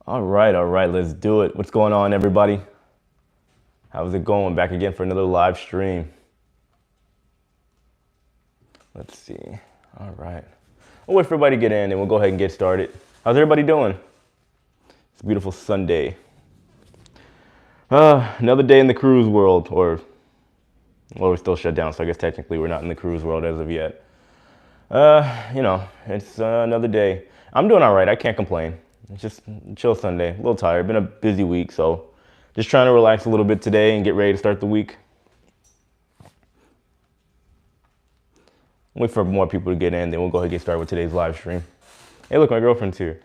All right, let's do it. What's going on, everybody? How's it going? Back again for another live stream. Let's see. All right. We'll wait for everybody to get in and we'll go ahead and get started. How's everybody doing? It's a beautiful Sunday. Another day in the cruise world, or, well, we're still shut down, so I guess technically we're not in the cruise world as of yet. It's another day. I'm doing all right. I can't complain. It's just a chill Sunday. A little tired. Been a busy week, so just trying to relax a little bit today and get ready to start the week. Wait for more people to get in, then we'll go ahead and get started with today's live stream. Hey, look, my girlfriend's here.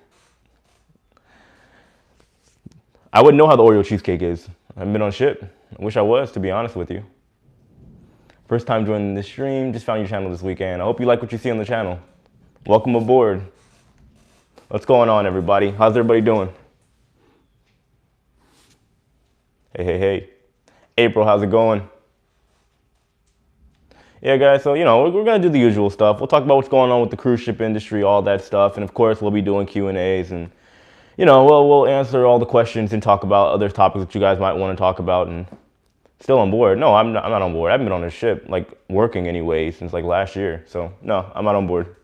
I wouldn't know how the Oreo cheesecake is. I haven't been on ship. I wish I was, to be honest with you. First time joining this stream, just found your channel this weekend. I hope you like what you see on the channel. Welcome aboard. What's going on, everybody? How's everybody doing? Hey. April, how's it going? Yeah, guys, so, we're going to do the usual stuff. We'll talk about what's going on with the cruise ship industry, all that stuff. And, of course, we'll be doing Q&As. And, we'll answer all the questions and talk about other topics that you guys might want to talk about. And still on board? No, I'm not on board. I haven't been on a ship, working anyway, since, last year. So, no, I'm not on board.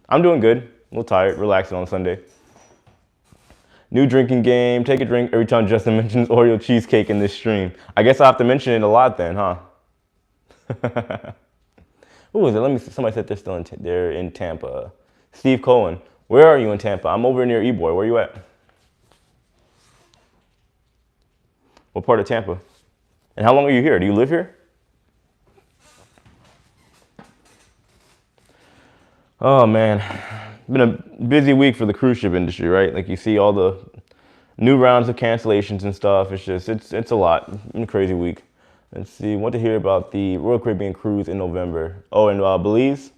I'm doing good. A little tired, relaxing on Sunday. New drinking game. Take a drink every time Justin mentions Oreo cheesecake in this stream. I guess I'll have to mention it a lot then, huh? Who is it? Let me see. Somebody said they're still they're in Tampa. Steve Cohen. Where are you in Tampa? I'm over near Ybor. Where are you at? What part of Tampa? And how long are you here? Do you live here? Oh, man. Been a busy week for the cruise ship industry, right? You see all the new rounds of cancellations and stuff. It's a lot. Been a crazy week. Let's see. Want to hear about the Royal Caribbean cruise in November? Oh, in Belize.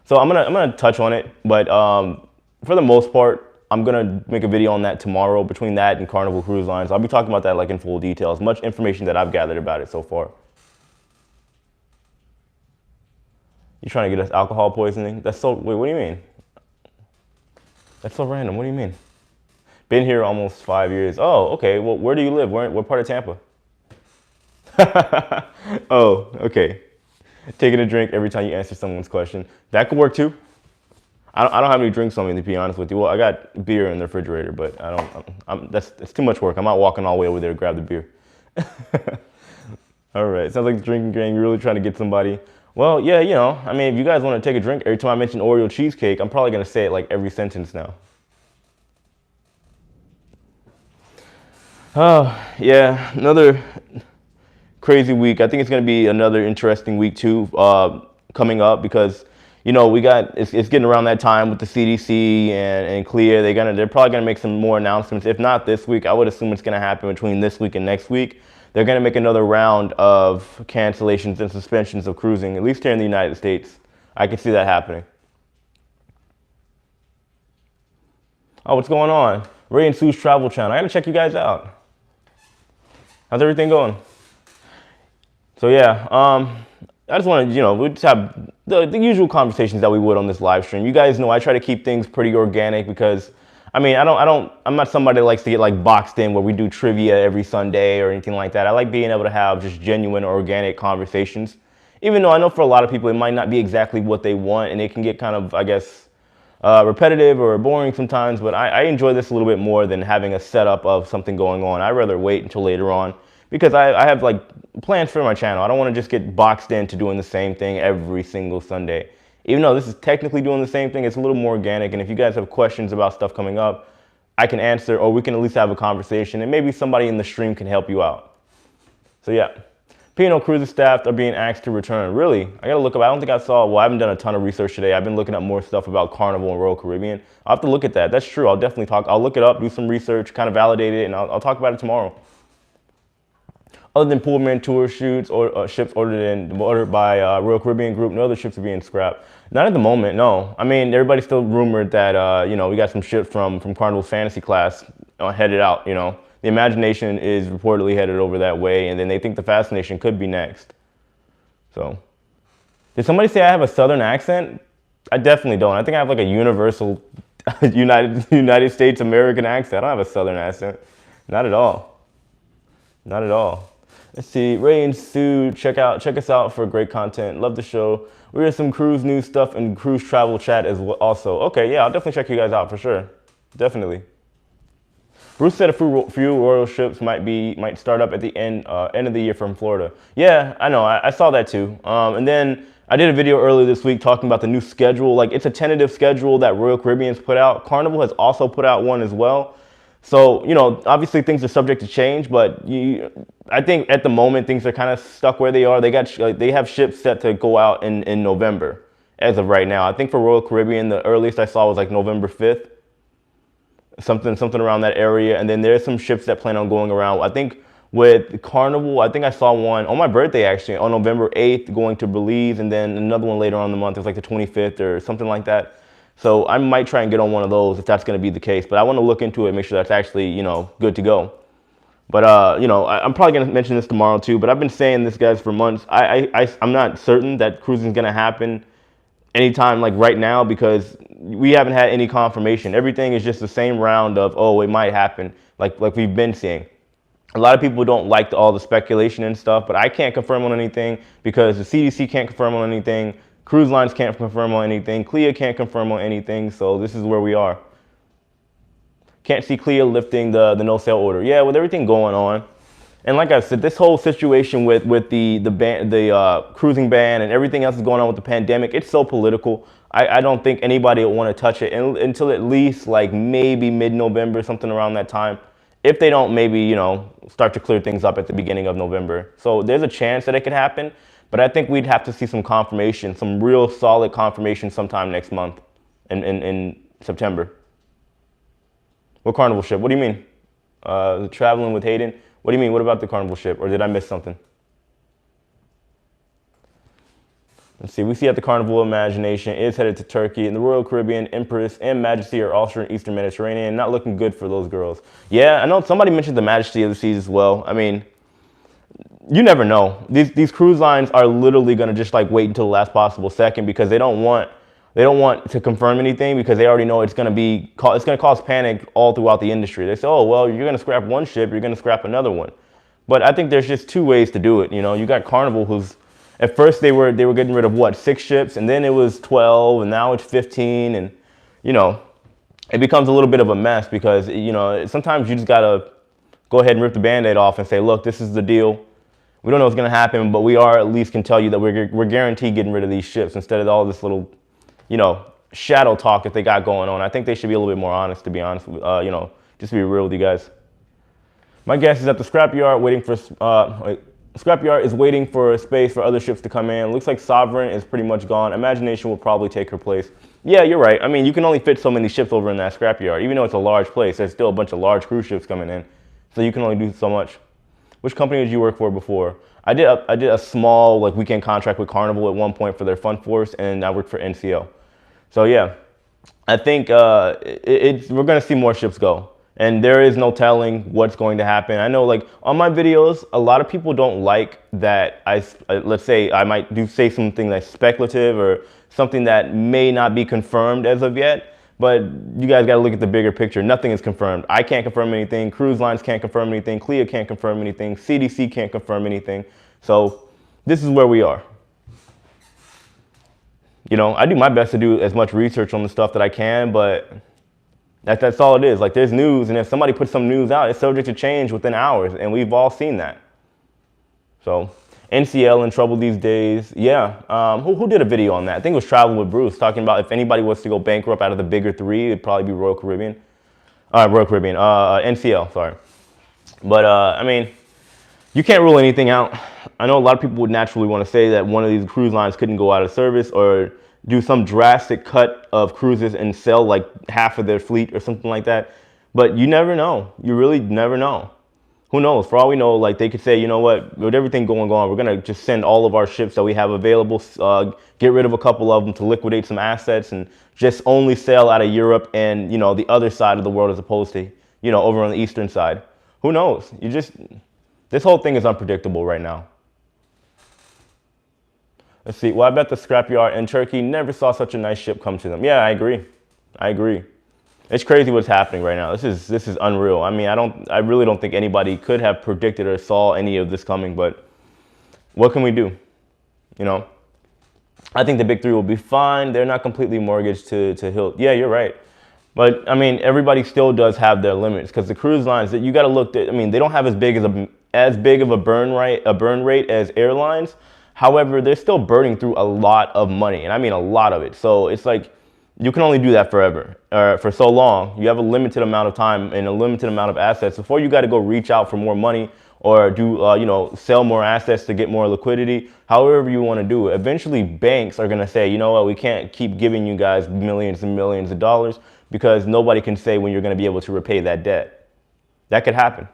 So I'm gonna touch on it, but for the most part, I'm gonna make a video on that tomorrow. Between that and Carnival Cruise Lines, I'll be talking about that in full detail. As much information that I've gathered about it so far. You trying to get us alcohol poisoning? That's so. Wait, what do you mean? That's so random. What do you mean? Been here almost 5 years. Oh, okay. Well, where do you live? What part of Tampa? Oh, okay. Taking a drink every time you answer someone's question. That could work too. I don't have any drinks on me, to be honest with you. Well, I got beer in the refrigerator, but it's too much work. I'm not walking all the way over there to grab the beer. All right. Sounds like the drinking game. You're really trying to get somebody. Well, yeah, if you guys want to take a drink every time I mention Oreo cheesecake, I'm probably going to say it every sentence now. Oh, yeah, another crazy week. I think it's going to be another interesting week too, coming up because, it's getting around that time with the CDC and CLIA. They're probably going to make some more announcements. If not this week, I would assume it's going to happen between this week and next week. They're going to make another round of cancellations and suspensions of cruising, at least here in the United States. I can see that happening. Oh, what's going on? Ray and Sue's Travel Channel. I got to check you guys out. How's everything going? So, yeah, I just want to, we just have the usual conversations that we would on this live stream. You guys know I try to keep things pretty organic because I'm not somebody that likes to get boxed in where we do trivia every Sunday or anything like that. I like being able to have just genuine, organic conversations. Even though I know for a lot of people it might not be exactly what they want and it can get kind of, I guess, repetitive or boring sometimes. But I enjoy this a little bit more than having a setup of something going on. I'd rather wait until later on because I have plans for my channel. I don't want to just get boxed into doing the same thing every single Sunday. Even though this is technically doing the same thing, it's a little more organic. And if you guys have questions about stuff coming up, I can answer, or we can at least have a conversation, and maybe somebody in the stream can help you out. So yeah, P&O Cruises staff are being asked to return. Really? I gotta look up. I don't think I saw. Well, I haven't done a ton of research today. I've been looking up more stuff about Carnival and Royal Caribbean. I'll have to look at that. That's true. I'll definitely talk. I'll look it up, do some research, kind of validate it, and I'll talk about it tomorrow. Other than Pullman tour shoots or ships ordered by Royal Caribbean Group, no other ships are being scrapped. Not at the moment, no. Everybody's still rumored that we got some ships from Carnival's Fantasy class headed out. The Imagination is reportedly headed over that way, and then they think the Fascination could be next. So, did somebody say I have a Southern accent? I definitely don't. I think I have a universal United States American accent. I don't have a Southern accent. Not at all. Not at all. Let's see. Ray and Sue, check us out for great content. Love the show. We have some cruise news stuff and cruise travel chat as well. Also, okay, yeah, I'll definitely check you guys out for sure. Definitely. Bruce said a few royal ships might start up at the end of the year from Florida. Yeah, I know. I saw that too. And then I did a video earlier this week talking about the new schedule. Like, it's a tentative schedule that Royal Caribbean's put out. Carnival has also put out one as well. So, you know, obviously things are subject to change, but I think at the moment things are kind of stuck where they are. They have ships set to go out in November as of right now. I think for Royal Caribbean, the earliest I saw was like November 5th. Something around that area. And then there's some ships that plan on going around. I think with Carnival, I think I saw one on my birthday actually, on November 8th going to Belize, and then another one later on in the month. It was like the 25th or something like that. So I might try and get on one of those if that's going to be the case. But I want to look into it, make sure that's actually, you know, good to go. But, you know, I'm probably going to mention this tomorrow too, but I've been saying this, guys, for months. I'm not certain that cruising is going to happen anytime like right now, because we haven't had any confirmation. Everything is just the same round of, oh, it might happen, like we've been seeing. A lot of people don't like all the speculation and stuff, but I can't confirm on anything because the CDC can't confirm on anything. Cruise lines can't confirm on anything. CLIA can't confirm on anything. So this is where we are. Can't see CLIA lifting the no sale order. Yeah, with everything going on. And like I said, this whole situation with the cruising ban and everything else is going on with the pandemic, it's so political. I don't think anybody will want to touch it until at least like maybe mid-November, something around that time. If they don't maybe, you know, start to clear things up at the beginning of November. So there's a chance that it could happen, but I think we'd have to see some confirmation, some real solid confirmation sometime next month in September. What Carnival ship? What do you mean? Traveling with Hayden? What do you mean? What about the Carnival ship? Or did I miss something? Let's see. We see that the Carnival Imagination is headed to Turkey, and the Royal Caribbean, Empress, and Majesty are also in Eastern Mediterranean. Not looking good for those girls. Yeah, I know somebody mentioned the Majesty of the Seas as well. I mean, you never know. These cruise lines are literally going to just like wait until the last possible second because they don't want to confirm anything because they already know it's going to cause panic all throughout the industry. They say, oh, well, you're going to scrap one ship, you're going to scrap another one. But I think there's just two ways to do it. You know, you got Carnival, who's at first they were getting rid of what, 6 ships, and then it was 12, and now it's 15, and you know, it becomes a little bit of a mess because, you know, sometimes you just got to go ahead and rip the Band-Aid off and say, look, this is the deal. We don't know what's going to happen, but we at least can tell you that we're guaranteed getting rid of these ships instead of all this little, you know, shadow talk that they got going on. I think they should be a little bit more honest, to be honest, you know, just to be real with you guys. My guess is that the scrapyard is waiting for space for other ships to come in. Looks like Sovereign is pretty much gone. Imagination will probably take her place. Yeah, you're right. I mean, you can only fit so many ships over in that scrapyard. Even though it's a large place, there's still a bunch of large cruise ships coming in. So you can only do so much. Which company did you work for before? I did a small like weekend contract with Carnival at one point for their Fun Force, and I worked for NCL. So yeah, I think we're going to see more ships go. And there is no telling what's going to happen. I know, like, on my videos, a lot of people don't like that let's say I might say something that's speculative or something that may not be confirmed as of yet. But you guys got to look at the bigger picture. Nothing is confirmed. I can't confirm anything. Cruise lines can't confirm anything. CLIA can't confirm anything. CDC can't confirm anything. So this is where we are. You know, I do my best to do as much research on the stuff that I can, but that's all it is. Like, there's news, and if somebody puts some news out, it's subject to change within hours, and we've all seen that. So NCL in trouble these days. Yeah. Who did a video on that? I think it was Travel with Bruce, talking about if anybody was to go bankrupt out of the bigger 3, it'd probably be NCL, sorry. But, I mean, you can't rule anything out. I know a lot of people would naturally want to say that one of these cruise lines couldn't go out of service or do some drastic cut of cruises and sell like half of their fleet or something like that. But you never know. You really never know. Who knows? For all we know, like, they could say, you know what, with everything going on, we're going to just send all of our ships that we have available, get rid of a couple of them to liquidate some assets and just only sail out of Europe and, you know, the other side of the world as opposed to, you know, over on the eastern side. Who knows? This whole thing is unpredictable right now. Let's see. Well, I bet the scrapyard in Turkey never saw such a nice ship come to them. Yeah, I agree. It's crazy what's happening right now. This is unreal. I mean, I really don't think anybody could have predicted or saw any of this coming, but what can we do? You know, I think the big three will be fine. They're not completely mortgaged to hilt. Yeah, you're right. But I mean, everybody still does have their limits, because the cruise lines that you got to look at, I mean, they don't have as big of a burn rate as airlines. However, they're still burning through a lot of money, and I mean a lot of it. So it's like you can only do that forever, for so long. You have a limited amount of time and a limited amount of assets before you got to go reach out for more money or do you know, sell more assets to get more liquidity. However you want to do it. Eventually, banks are going to say, you know what, we can't keep giving you guys millions and millions of dollars, because nobody can say when you're going to be able to repay that debt. That could happen.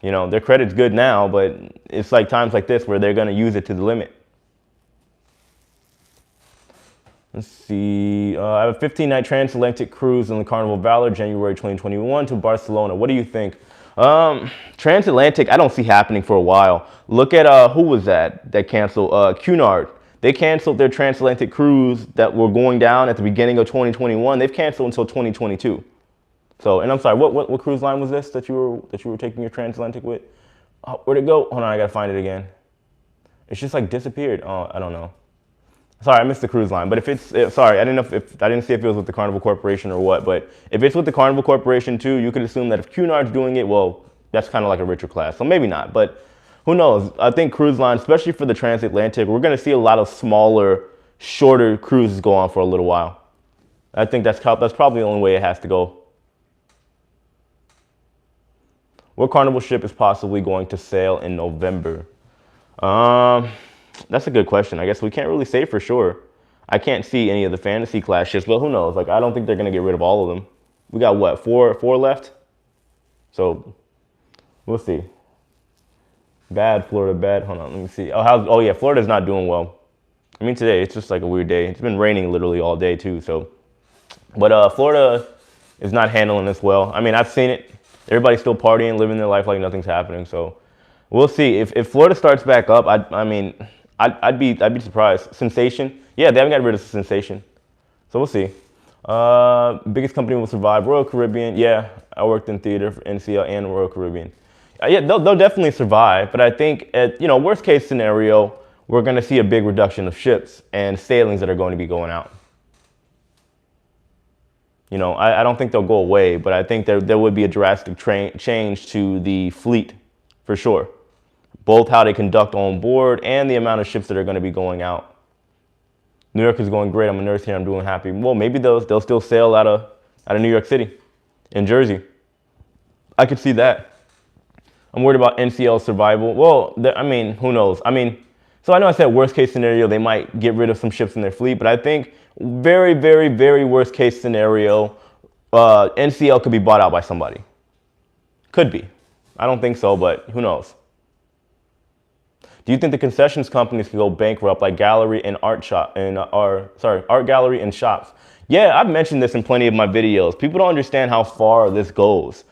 You know, their credit's good now, but it's like times like this where they're going to use it to the limit. Let's see. I have a 15-night transatlantic cruise on the Carnival Valor, January 2021 to Barcelona. What do you think? Transatlantic, I don't see happening for a while. Look at, who was that canceled? Cunard. They canceled their transatlantic cruise that were going down at the beginning of 2021. They've canceled until 2022. So, and I'm sorry, what cruise line was this that you were taking your transatlantic with? Oh, where'd it go? Hold on, I gotta find it again. It's just like disappeared. Oh, I don't know. Sorry, I missed the cruise line. But if it's, sorry, I didn't know if I didn't see if it was with the Carnival Corporation or what. But if it's with the Carnival Corporation too, you could assume that if Cunard's doing it, well, that's kind of like a richer class. So maybe not, but who knows? I think cruise lines, especially for the transatlantic, we're going to see a lot of smaller, shorter cruises go on for a little while. I think that's probably the only way it has to go. What Carnival ship is possibly going to sail in November? That's a good question. I guess we can't really say for sure. I can't see any of the fantasy class ships, but who knows? Like, I don't think they're going to get rid of all of them. We got what, four left? So we'll see. Bad Florida, bad. Hold on, let me see. Oh yeah, Florida's not doing well. I mean, today it's just like a weird day. It's been raining literally all day too. So, but Florida is not handling this well. I mean, I've seen it. Everybody's still partying, living their life like nothing's happening. So we'll see. If Florida starts back up, I'd be surprised. Sensation, yeah, they haven't got rid of Sensation. So we'll see. Biggest company will survive. Royal Caribbean, yeah, I worked in theater for NCL and Royal Caribbean. Yeah, they'll definitely survive, but I think at, you know, worst case scenario, we're going to see a big reduction of ships and sailings that are going to be going out. You know, I don't think they'll go away, but I think there would be a drastic change to the fleet for sure. Both how they conduct on board and the amount of ships that are going to be going out. New York is going great. I'm a nurse here. I'm doing happy. Well, maybe they'll still sail out of New York City, in Jersey. I could see that. I'm worried about NCL survival. Well, I mean, who knows? I mean, so I know I said worst case scenario, they might get rid of some ships in their fleet, but I think very, very, very worst case scenario, NCL could be bought out by somebody. Could be. I don't think so, but who knows? Do you think the concessions companies could go bankrupt like gallery and art gallery and shops? Yeah, I've mentioned this in plenty of my videos. People don't understand how far this goes.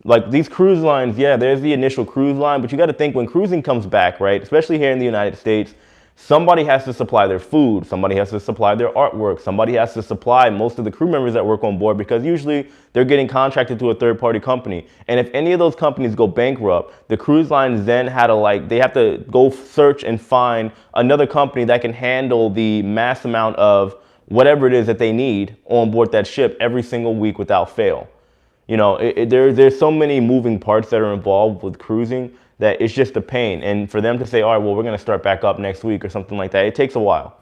Like these cruise lines, yeah, there's the initial cruise line, but you got to think when cruising comes back, right? Especially here in the United States, somebody has to supply their food, somebody has to supply their artwork, somebody has to supply most of the crew members that work on board, because usually they're getting contracted to a third-party company. And if any of those companies go bankrupt, the cruise lines then they have to go search and find another company that can handle the mass amount of whatever it is that they need on board that ship every single week without fail. You know, there's so many moving parts that are involved with cruising that it's just a pain. And for them to say, all right, well, we're going to start back up next week or something like that, it takes a while.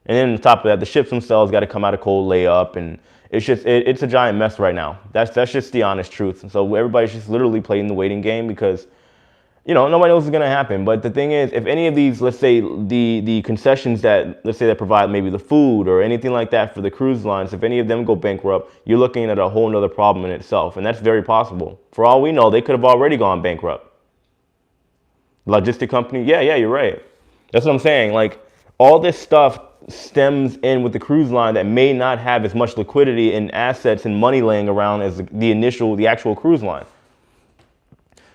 And then on top of that, the ships themselves got to come out of cold layup, and it's just it's a giant mess right now. That's just the honest truth. And so everybody's just literally playing the waiting game because, you know, nobody knows what's going to happen. But the thing is, if any of these, let's say the concessions that, let's say that provide maybe the food or anything like that for the cruise lines, if any of them go bankrupt, you're looking at a whole nother problem in itself. And that's very possible. For all we know, they could have already gone bankrupt. Logistic company, yeah, you're right. That's what I'm saying. Like, all this stuff stems in with the cruise line that may not have as much liquidity and assets and money laying around as the actual cruise line.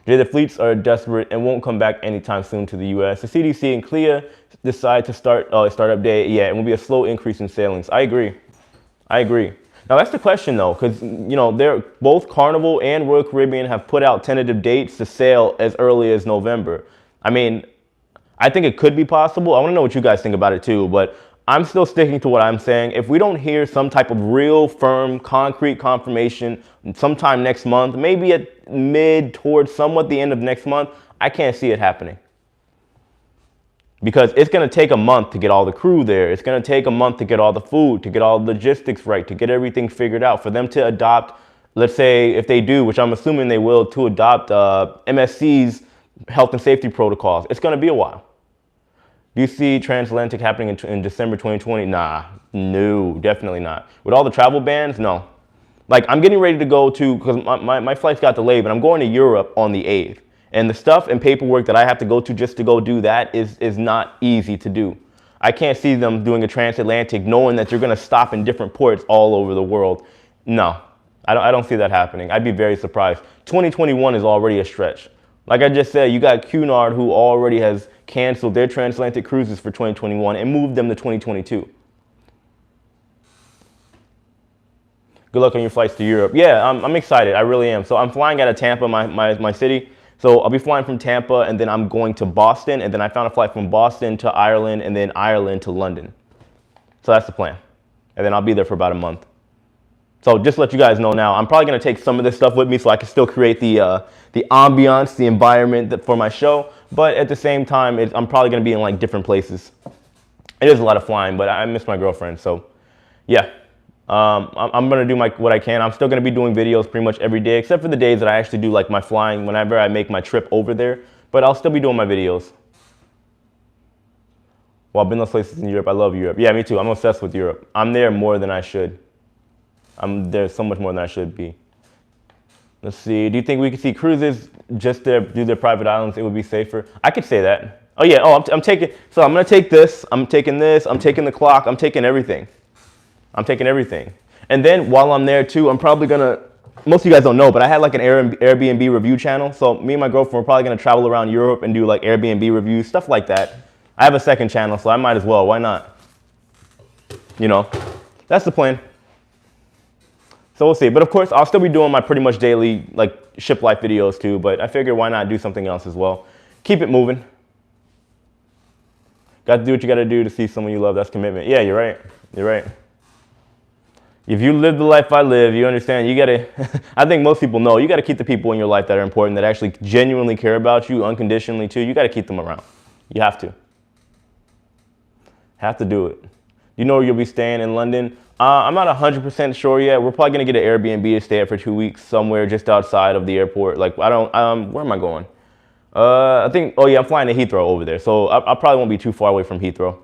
The fleets are desperate and won't come back anytime soon to the U.S. The CDC and CLIA decide to start startup day. Yeah, it will be a slow increase in sailings. I agree. Now that's the question though, because you know they're both Carnival and Royal Caribbean have put out tentative dates to sail as early as November. I mean, I think it could be possible. I want to know what you guys think about it too, but I'm still sticking to what I'm saying. If we don't hear some type of real firm, concrete confirmation sometime next month, maybe at mid towards somewhat the end of next month, I can't see it happening. Because it's going to take a month to get all the crew there. It's going to take a month to get all the food, to get all the logistics right, to get everything figured out. For them to adopt, let's say if they do, which I'm assuming they will, to adopt MSC's health and safety protocols, it's going to be a while. Do you see Transatlantic happening in December 2020? Nah, no, definitely not. With all the travel bans, no. Like I'm getting ready to go to, because my flights got delayed, but I'm going to Europe on the 8th. And the stuff and paperwork that I have to go to just to go do that is not easy to do. I can't see them doing a transatlantic knowing that you're going to stop in different ports all over the world. No, I don't see that happening. I'd be very surprised. 2021 is already a stretch. Like I just said, you got Cunard who already has canceled their transatlantic cruises for 2021 and moved them to 2022. Good luck on your flights to Europe. Yeah, I'm excited. I really am. So I'm flying out of Tampa, my city. So I'll be flying from Tampa, and then I'm going to Boston, and then I found a flight from Boston to Ireland, and then Ireland to London. So that's the plan. And then I'll be there for about a month. So just to let you guys know now, I'm probably going to take some of this stuff with me so I can still create the ambiance, the environment for my show. But at the same time, I'm probably going to be in like different places. It is a lot of flying, but I miss my girlfriend. So yeah. I'm going to do what I can. I'm still going to be doing videos pretty much every day, except for the days that I actually do like my flying whenever I make my trip over there. But I'll still be doing my videos. Well, I've been those places in Europe. I love Europe. Yeah, me too. I'm obsessed with Europe. I'm there more than I should. I'm there so much more than I should be. Let's see. Do you think we could see cruises just to do their private islands? It would be safer. I could say that. Oh yeah. Oh, I'm taking. So I'm going to take this. I'm taking this. I'm taking the clock. I'm taking everything. I'm taking everything. And then while I'm there too, I'm probably gonna, most of you guys don't know, but I had like an Airbnb review channel. So me and my girlfriend are probably gonna travel around Europe and do like Airbnb reviews, stuff like that. I have a second channel, so I might as well, why not? You know, that's the plan. So we'll see. But of course, I'll still be doing my pretty much daily like ship life videos too, but I figured why not do something else as well. Keep it moving. Got to do what you gotta do to see someone you love. That's commitment. Yeah, you're right. You're right. If you live the life I live, you understand, you gotta, I think most people know, you gotta keep the people in your life that are important, that actually genuinely care about you unconditionally too. You gotta keep them around. You have to. Have to do it. You know where you'll be staying in London? I'm not 100% sure yet. We're probably gonna get an Airbnb to stay at for 2 weeks somewhere just outside of the airport. Like, where am I going? I think, oh yeah, I'm flying to Heathrow over there. So I probably won't be too far away from Heathrow.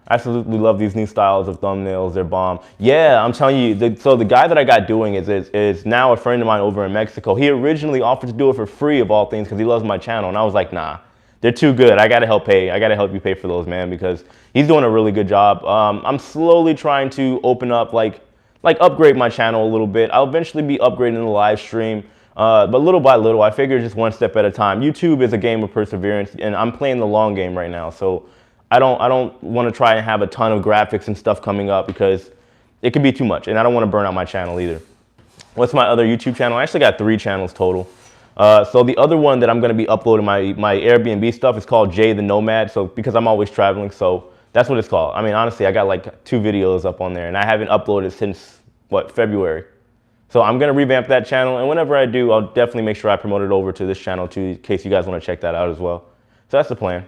I absolutely love these new styles of thumbnails. They're bomb. Yeah, I'm telling you. So the guy that I got doing is now a friend of mine over in Mexico. He originally offered to do it for free of all things because he loves my channel. And I was like, nah, they're too good. I got to help pay. I got to help you pay for those, man, because he's doing a really good job. I'm slowly trying to open up, like upgrade my channel a little bit. I'll eventually be upgrading the live stream. But little by little, I figure just one step at a time. YouTube is a game of perseverance, and I'm playing the long game right now. So I don't want to try and have a ton of graphics and stuff coming up because it could be too much, and I don't want to burn out my channel either. What's my other YouTube channel? I actually got 3 channels total. So the other one that I'm going to be uploading my Airbnb stuff is called Jay the Nomad. So because I'm always traveling, so that's what it's called. I mean, honestly, I got like 2 videos up on there, and I haven't uploaded since February. So I'm going to revamp that channel, and whenever I do, I'll definitely make sure I promote it over to this channel too, in case you guys want to check that out as well. So that's the plan.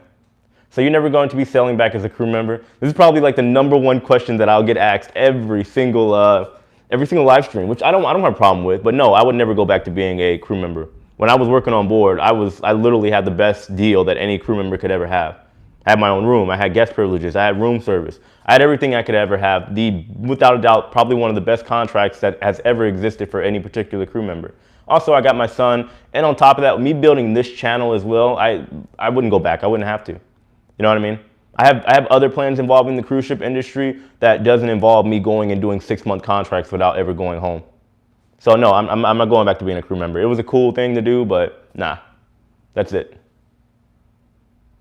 So you're never going to be sailing back as a crew member? This is probably like the #1 question that I'll get asked every single live stream, which I don't have a problem with. But no, I would never go back to being a crew member. When I was working on board, I literally had the best deal that any crew member could ever have. I had my own room. I had guest privileges. I had room service. I had everything I could ever have. Without a doubt, probably one of the best contracts that has ever existed for any particular crew member. Also, I got my son, and on top of that, me building this channel as well, I wouldn't go back. I wouldn't have to. You know what I mean? I have other plans involving the cruise ship industry that doesn't involve me going and doing 6-month contracts without ever going home. So no, I'm not going back to being a crew member. It was a cool thing to do, but nah, that's it.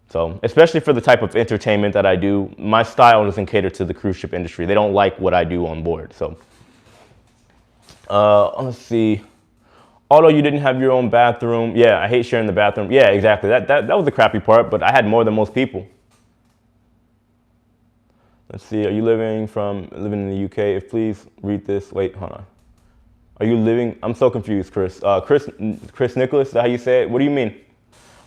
So, especially for the type of entertainment that I do, my style doesn't cater to the cruise ship industry. They don't like what I do on board. So, let's see. Although you didn't have your own bathroom, yeah, I hate sharing the bathroom. Yeah, exactly. That was the crappy part, but I had more than most people. Let's see. Are you living in the UK? If please read this. Wait, hold on. Are you living? I'm so confused, Chris. Chris Nicholas. Is that how you say it? What do you mean?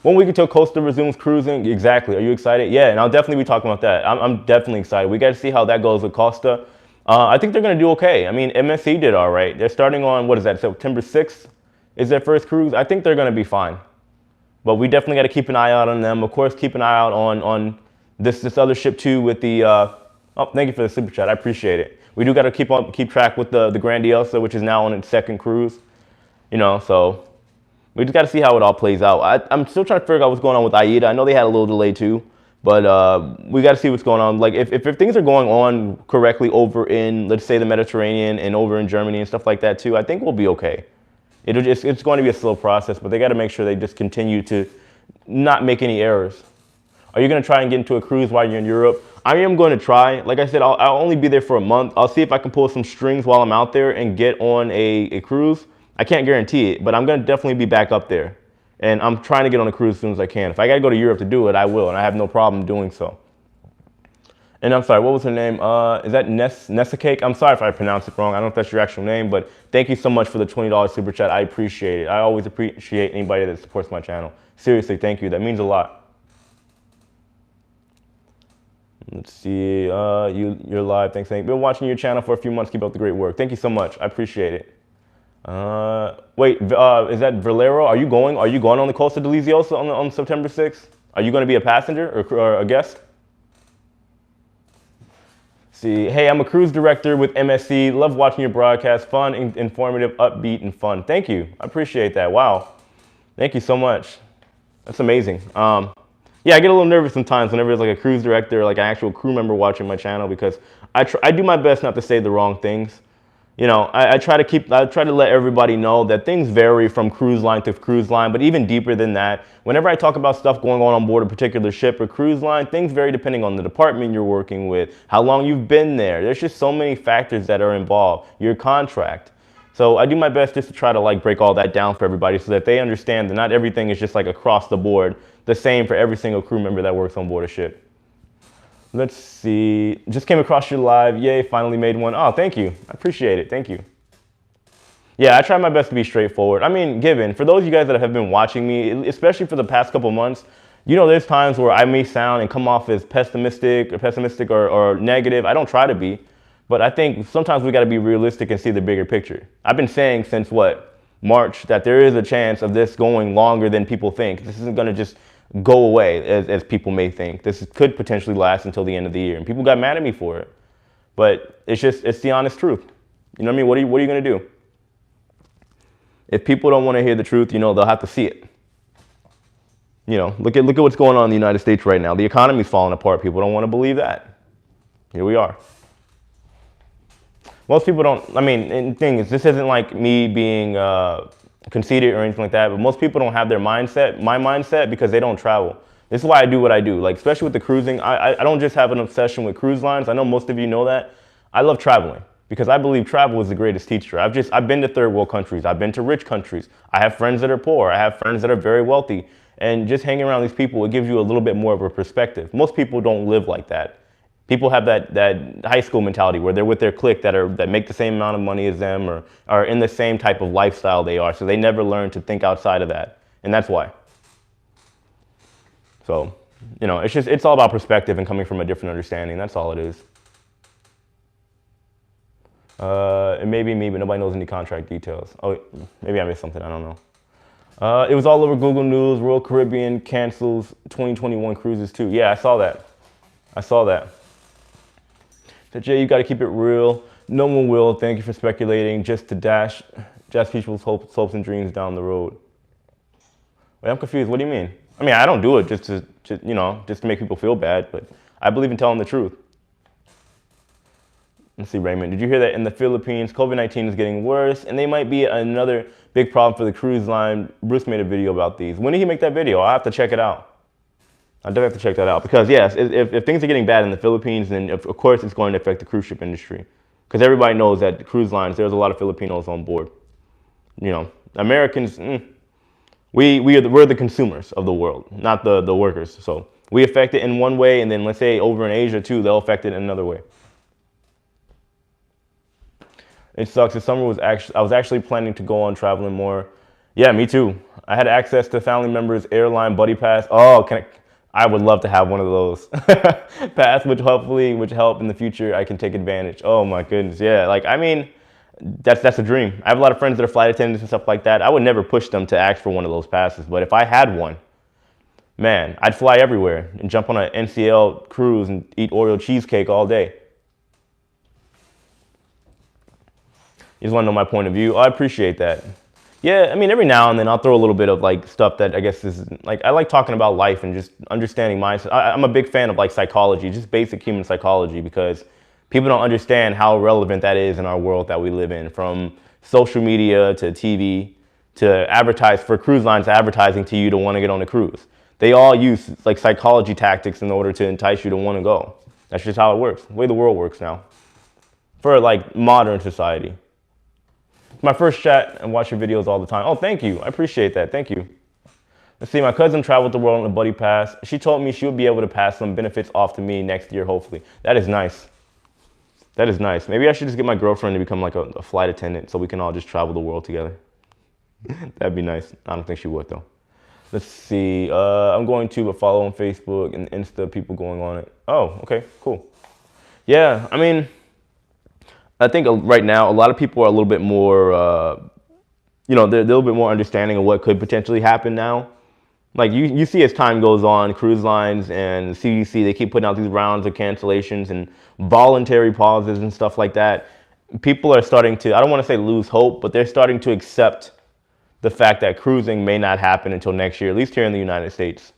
1 week until Costa resumes cruising. Exactly. Are you excited? Yeah, and I'll definitely be talking about that. I'm definitely excited. We got to see how that goes with Costa. I think they're going to do okay. I mean, MSC did all right. They're starting on, what is that, September 6th is their first cruise. I think they're going to be fine. But we definitely got to keep an eye out on them. Of course, keep an eye out on this other ship too with the, oh, thank you for the super chat. I appreciate it. We do got to keep track with the Grandiosa, which is now on its second cruise. You know, so we just got to see how it all plays out. I'm still trying to figure out what's going on with AIDA. I know they had a little delay too, but we got to see what's going on. Like if things are going on correctly over in, let's say, the Mediterranean and over in Germany and stuff like that too, I think we'll be okay. It's going to be a slow process, but they got to make sure they just continue to not make any errors. Are you going to try and get into a cruise while you're in Europe? I am going to try. Like I said, I'll only be there for a month. I'll see if I can pull some strings while I'm out there and get on a cruise. I can't guarantee it, but I'm going to definitely be back up there. And I'm trying to get on a cruise as soon as I can. If I got to go to Europe to do it, I will, and I have no problem doing so. And I'm sorry, what was her name? Is that Nessa Cake? I'm sorry if I pronounced it wrong. I don't know if that's your actual name, but thank you so much for the $20 super chat. I appreciate it. I always appreciate anybody that supports my channel. Seriously, thank you. That means a lot. Let's see. You're live. Thanks. Been watching your channel for a few months. Keep up the great work. Thank you so much. I appreciate it. Wait, is that Valero? Are you going on the Costa Deliciosa on September 6th? Are you going to be a passenger or a guest? See, hey, I'm a cruise director with MSC. Love watching your broadcast. Fun, informative, upbeat, and fun. Thank you. I appreciate that. Wow. Thank you so much. That's amazing. Yeah, I get a little nervous sometimes whenever there's like a cruise director or like an actual crew member watching my channel because I do my best not to say the wrong things. You know, I try to let everybody know that things vary from cruise line to cruise line, but even deeper than that, whenever I talk about stuff going on board a particular ship or cruise line, things vary depending on the department you're working with, how long you've been there. There's just so many factors that are involved, your contract. So I do my best just to try to like break all that down for everybody so that they understand that not everything is just like across the board, the same for every single crew member that works on board a ship. Let's see, just came across your live. Yay, finally made one. Oh, thank you. I appreciate it. Thank you. Yeah, I try my best to be straightforward. I mean, for those of you guys that have been watching me, especially for the past couple months, you know, there's times where I may sound and come off as pessimistic or negative. I don't try to be, but I think sometimes we got to be realistic and see the bigger picture. I've been saying since March, that there is a chance of this going longer than people think. This isn't going to just go away as people may think. This could potentially last until the end of the year. And people got mad at me for it. But it's the honest truth. You know what I mean? What are you going to do? If people don't want to hear the truth, you know, they'll have to see it. You know, look at what's going on in the United States right now. The economy's falling apart. People don't want to believe that. Here we are. Most people don't, I mean, and the thing is, this isn't like me being conceited or anything like that, but most people don't have my mindset, because they don't travel. This is why I do what I do. Like, especially with the cruising, I don't just have an obsession with cruise lines. I know most of you know that. I love traveling because I believe travel is the greatest teacher. I've been to third world countries. I've been to rich countries. I have friends that are poor. I have friends that are very wealthy. And just hanging around these people, it gives you a little bit more of a perspective. Most people don't live like that. People have that high school mentality where they're with their clique that make the same amount of money as them or are in the same type of lifestyle they are. So they never learn to think outside of that. And that's why. So, you know, it's all about perspective and coming from a different understanding. That's all it is. It may be me, but nobody knows any contract details. Oh, maybe I missed something. I don't know. It was all over Google News. Royal Caribbean cancels 2021 cruises too. Yeah, I saw that. So Jay, you got to keep it real. No one will. Thank you for speculating. Just to dash people's hopes and dreams down the road. Wait, I'm confused. What do you mean? I mean, I don't do it just to make people feel bad, but I believe in telling the truth. Let's see, Raymond. Did you hear that in the Philippines, COVID-19 is getting worse, and they might be another big problem for the cruise line? Bruce made a video about these. When did he make that video? I'll have to check it out. I definitely have to check that out because yes, if things are getting bad in the Philippines, then of course it's going to affect the cruise ship industry because everybody knows that the cruise lines, there's a lot of Filipinos on board. You know, Americans, we're the consumers of the world, not the workers. So we affect it in one way, and then let's say over in Asia too, they'll affect it in another way. It sucks. The summer was I was actually planning to go on traveling more. Yeah, me too. I had access to family members' airline buddy pass. Oh, I would love to have one of those pass, which help in the future. I can take advantage. Oh my goodness, yeah. Like I mean, that's a dream. I have a lot of friends that are flight attendants and stuff like that. I would never push them to ask for one of those passes, but if I had one, man, I'd fly everywhere and jump on an NCL cruise and eat Oreo cheesecake all day. You just want to know my point of view. Oh, I appreciate that. Yeah, I mean, every now and then I'll throw a little bit of like stuff that I guess is like, I like talking about life and just understanding mindset. I'm a big fan of like psychology, just basic human psychology, because people don't understand how relevant that is in our world that we live in, from social media to TV to advertise for cruise lines, advertising to you to want to get on a cruise. They all use like psychology tactics in order to entice you to want to go. That's just how it works, the way the world works now for like modern society. My first chat and watch your videos all the time. Oh, thank you. I appreciate that. Thank you. Let's see. My cousin traveled the world on a buddy pass. She told me she would be able to pass some benefits off to me next year, hopefully. That is nice. That is nice. Maybe I should just get my girlfriend to become like a flight attendant so we can all just travel the world together. That'd be nice. I don't think she would, though. Let's see. I'm going to follow on Facebook and Insta, people going on it. Oh, okay, cool. Yeah, I mean, I think right now a lot of people are a little bit more, they're a little bit more understanding of what could potentially happen now. Like you see as time goes on, cruise lines and CDC, they keep putting out these rounds of cancellations and voluntary pauses and stuff like that. People are starting to, I don't want to say lose hope, but they're starting to accept the fact that cruising may not happen until next year, at least here in the United States.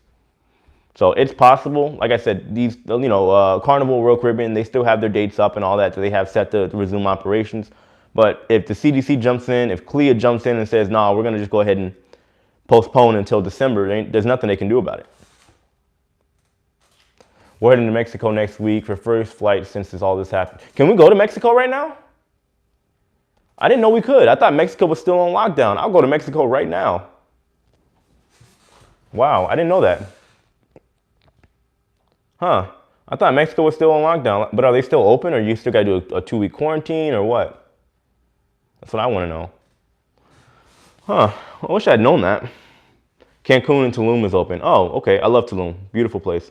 So it's possible. Like I said, these, Carnival, Royal Caribbean, they still have their dates up and all that. So they have set to resume operations. But if the CDC jumps in, if CLIA jumps in and says, no, we're going to just go ahead and postpone until December, there's nothing they can do about it. We're heading to Mexico next week for first flight since all this happened. Can we go to Mexico right now? I didn't know we could. I thought Mexico was still on lockdown. I'll go to Mexico right now. Wow, I didn't know that. Huh. I thought Mexico was still on lockdown, but are they still open, or you still got to do a 2-week quarantine, or what? That's what I want to know. Huh. I wish I'd known that. Cancun and Tulum is open. Oh, okay. I love Tulum. Beautiful place.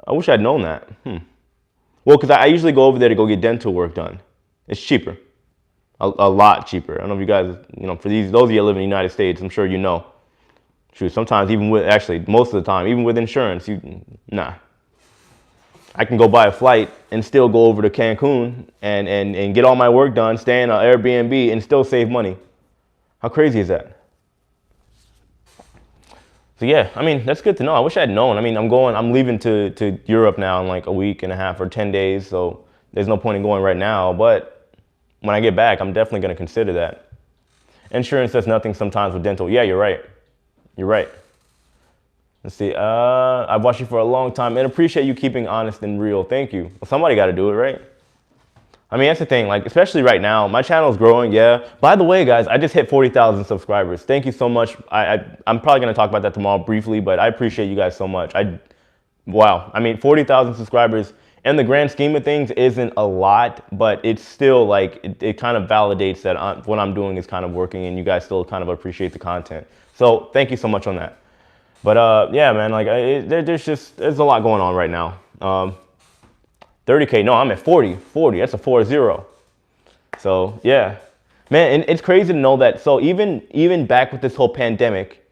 I wish I'd known that. Well, because I usually go over there to go get dental work done. It's cheaper. A lot cheaper. I don't know if you guys, for those of you that live in the United States, I'm sure you know. Shoot, sometimes even with, actually, most of the time, even with insurance, nah. I can go buy a flight and still go over to Cancun and get all my work done, stay in an Airbnb and still save money. How crazy is that? So yeah, I mean, that's good to know. I wish I had known. I mean, I'm leaving to Europe now in like a week and a half or 10 days. So there's no point in going right now. But when I get back, I'm definitely going to consider that. Insurance does nothing sometimes with dental. Yeah, you're right. You're right. Let's see. I've watched you for a long time and appreciate you keeping honest and real. Thank you. Well, somebody got to do it, right? I mean, that's the thing. Like, especially right now, my channel is growing. Yeah. By the way, guys, I just hit 40,000 subscribers. Thank you so much. I'm probably going to talk about that tomorrow briefly, but I appreciate you guys so much. Wow. I mean, 40,000 subscribers in the grand scheme of things isn't a lot, but it's still like, it kind of validates that what I'm doing is kind of working and you guys still kind of appreciate the content. So thank you so much on that. But yeah, man, like there's a lot going on right now. 30K, no, I'm at 40, that's a 40. So yeah, man, and it's crazy to know that. So even back with this whole pandemic,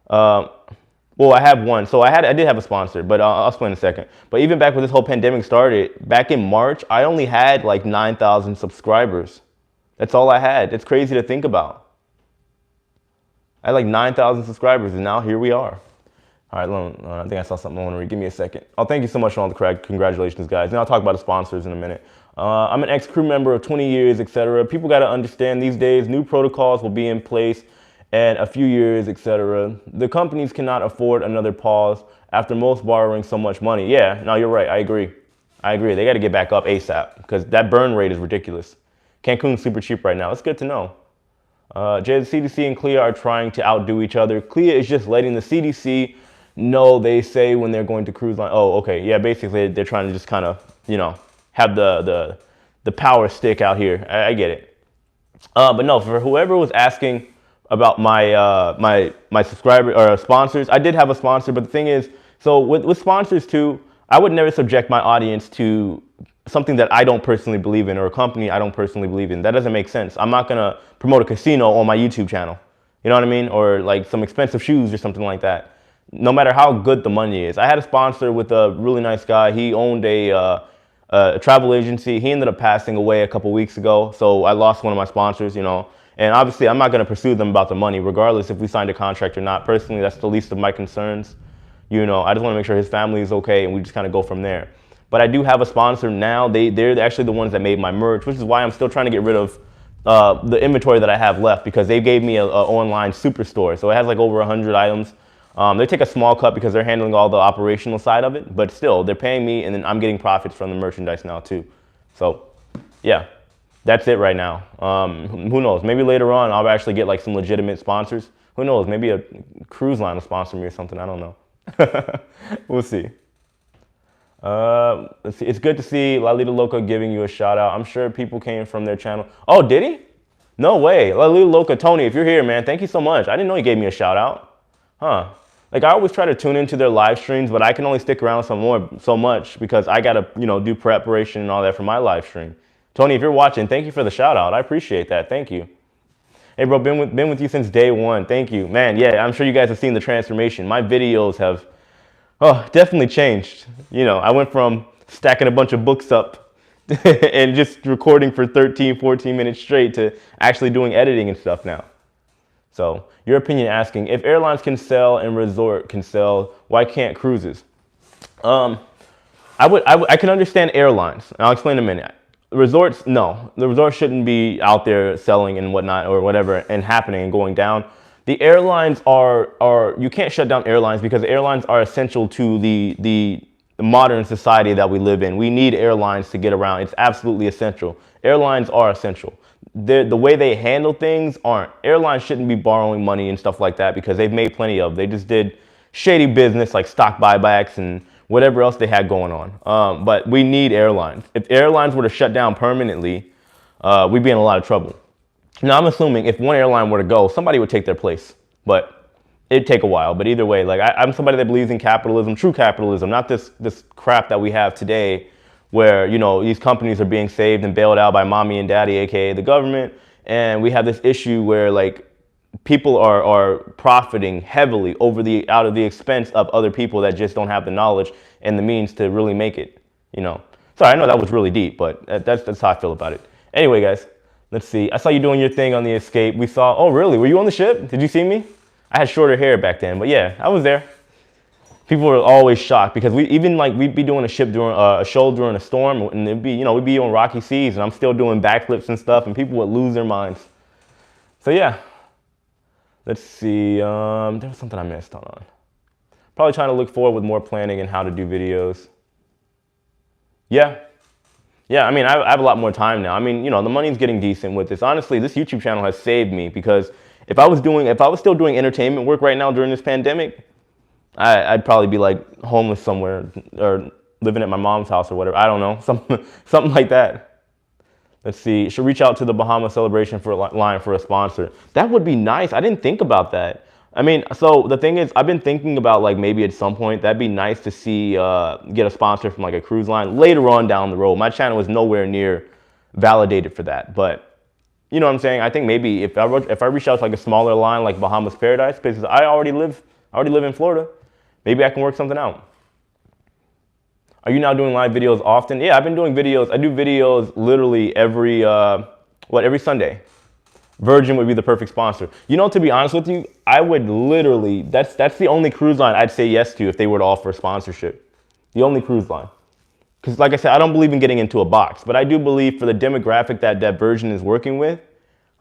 well, I have one. So I did have a sponsor, but I'll explain in a second. But even back when this whole pandemic started, back in March, I only had like 9,000 subscribers. That's all I had. It's crazy to think about. I had like 9,000 subscribers, and now here we are. All right, I think I saw something I want to read. Give me a second. Oh, thank you so much for all the congratulations, guys. And I'll talk about the sponsors in a minute. I'm an ex-crew member of 20 years, etc. People got to understand these days, new protocols will be in place and a few years, etc. The companies cannot afford another pause after most borrowing so much money. Yeah, no, you're right. I agree. I agree. They got to get back up ASAP because that burn rate is ridiculous. Cancun's super cheap right now. It's good to know. Jay, the CDC and CLIA are trying to outdo each other. CLIA is just letting the CDC know they say when they're going to cruise line. Oh, okay. Yeah, basically they're trying to just kind of, you know, have the power stick out here. I get it. But no, for whoever was asking about my subscriber or sponsors, I did have a sponsor, but the thing is, so with sponsors too, I would never subject my audience to something that I don't personally believe in or a company I don't personally believe in. That doesn't make sense. I'm not gonna promote a casino on my YouTube channel. You know what I mean? Or like some expensive shoes or something like that. No matter how good the money is. I had a sponsor with a really nice guy. He owned a travel agency. He ended up passing away a couple weeks ago. So I lost one of my sponsors, you know. And obviously I'm not gonna pursue them about the money, regardless if we signed a contract or not. Personally, that's the least of my concerns. You know, I just wanna make sure his family is okay and we just kind of go from there. But I do have a sponsor now. They're actually the ones that made my merch, which is why I'm still trying to get rid of the inventory that I have left, because they gave me a online superstore. So it has like over 100 items. They take a small cut because they're handling all the operational side of it, but still they're paying me and then I'm getting profits from the merchandise now too. So yeah, that's it right now. Who knows? Maybe later on I'll actually get like some legitimate sponsors. Who knows? Maybe a cruise line will sponsor me or something. I don't know. We'll see. Let's see. It's good to see Lalita Loca giving you a shout out. I'm sure people came from their channel. Oh, did he? No way. Lalita Loca, Tony, if you're here, man, thank you so much. I didn't know he gave me a shout out. Huh. Like I always try to tune into their live streams, but I can only stick around so much because I gotta, you know, do preparation and all that for my live stream. Tony, if you're watching, thank you for the shout out. I appreciate that. Thank you. Hey bro, been with you since day one. Thank you. Man, yeah, I'm sure you guys have seen the transformation. My videos have definitely changed. You know, I went from stacking a bunch of books up and just recording for 13, 14 minutes straight to actually doing editing and stuff now. So your opinion asking, if airlines can sell and resort can sell, why can't cruises? I can understand airlines. And I'll explain in a minute. Resorts, no. The resorts shouldn't be out there selling and whatnot or whatever and happening and going down. The airlines are you can't shut down airlines because airlines are essential to the modern society that we live in. We need airlines to get around. It's absolutely essential. Airlines are essential. The way they handle things aren't. Airlines shouldn't be borrowing money and stuff like that because they've made plenty of. They just did shady business like stock buybacks and whatever else they had going on. But we need airlines. If airlines were to shut down permanently, we'd be in a lot of trouble. Now, I'm assuming if one airline were to go, somebody would take their place, but it'd take a while. But either way, like I'm somebody that believes in capitalism, true capitalism, not this crap that we have today where, you know, these companies are being saved and bailed out by mommy and daddy, AKA the government. And we have this issue where like people are profiting heavily out of the expense of other people that just don't have the knowledge and the means to really make it, you know. Sorry, I know that was really deep, but that's how I feel about it. Anyway, guys. Let's see. I saw you doing your thing on the Escape. We saw, oh really? Were you on the ship? Did you see me? I had shorter hair back then, but yeah, I was there. People were always shocked because we'd be doing a show during a storm and it'd be, you know, we'd be on rocky seas and I'm still doing backflips and stuff and people would lose their minds. So yeah. Let's see. There was something I missed. Hold on. Probably trying to look forward with more planning and how to do videos. Yeah. Yeah, I mean, I have a lot more time now. I mean, you know, the money's getting decent with this. Honestly, this YouTube channel has saved me because if I was still doing entertainment work right now during this pandemic, I'd probably be like homeless somewhere or living at my mom's house or whatever. I don't know, something like that. Let's see. Should reach out to the Bahama Celebration line for a sponsor. That would be nice. I didn't think about that. I mean, so the thing is, I've been thinking about like maybe at some point that'd be nice to see get a sponsor from like a cruise line later on down the road. My channel is nowhere near validated for that, but you know what I'm saying? I think maybe if I reach out to like a smaller line like Bahamas Paradise, because I already live in Florida, maybe I can work something out. Are you now doing live videos often? Yeah, I've been doing videos. I do videos literally every Sunday. Virgin would be the perfect sponsor. You know, to be honest with you, I would literally, that's the only cruise line I'd say yes to if they were to offer sponsorship. The only cruise line. Because like I said, I don't believe in getting into a box, but I do believe for the demographic that Virgin is working with,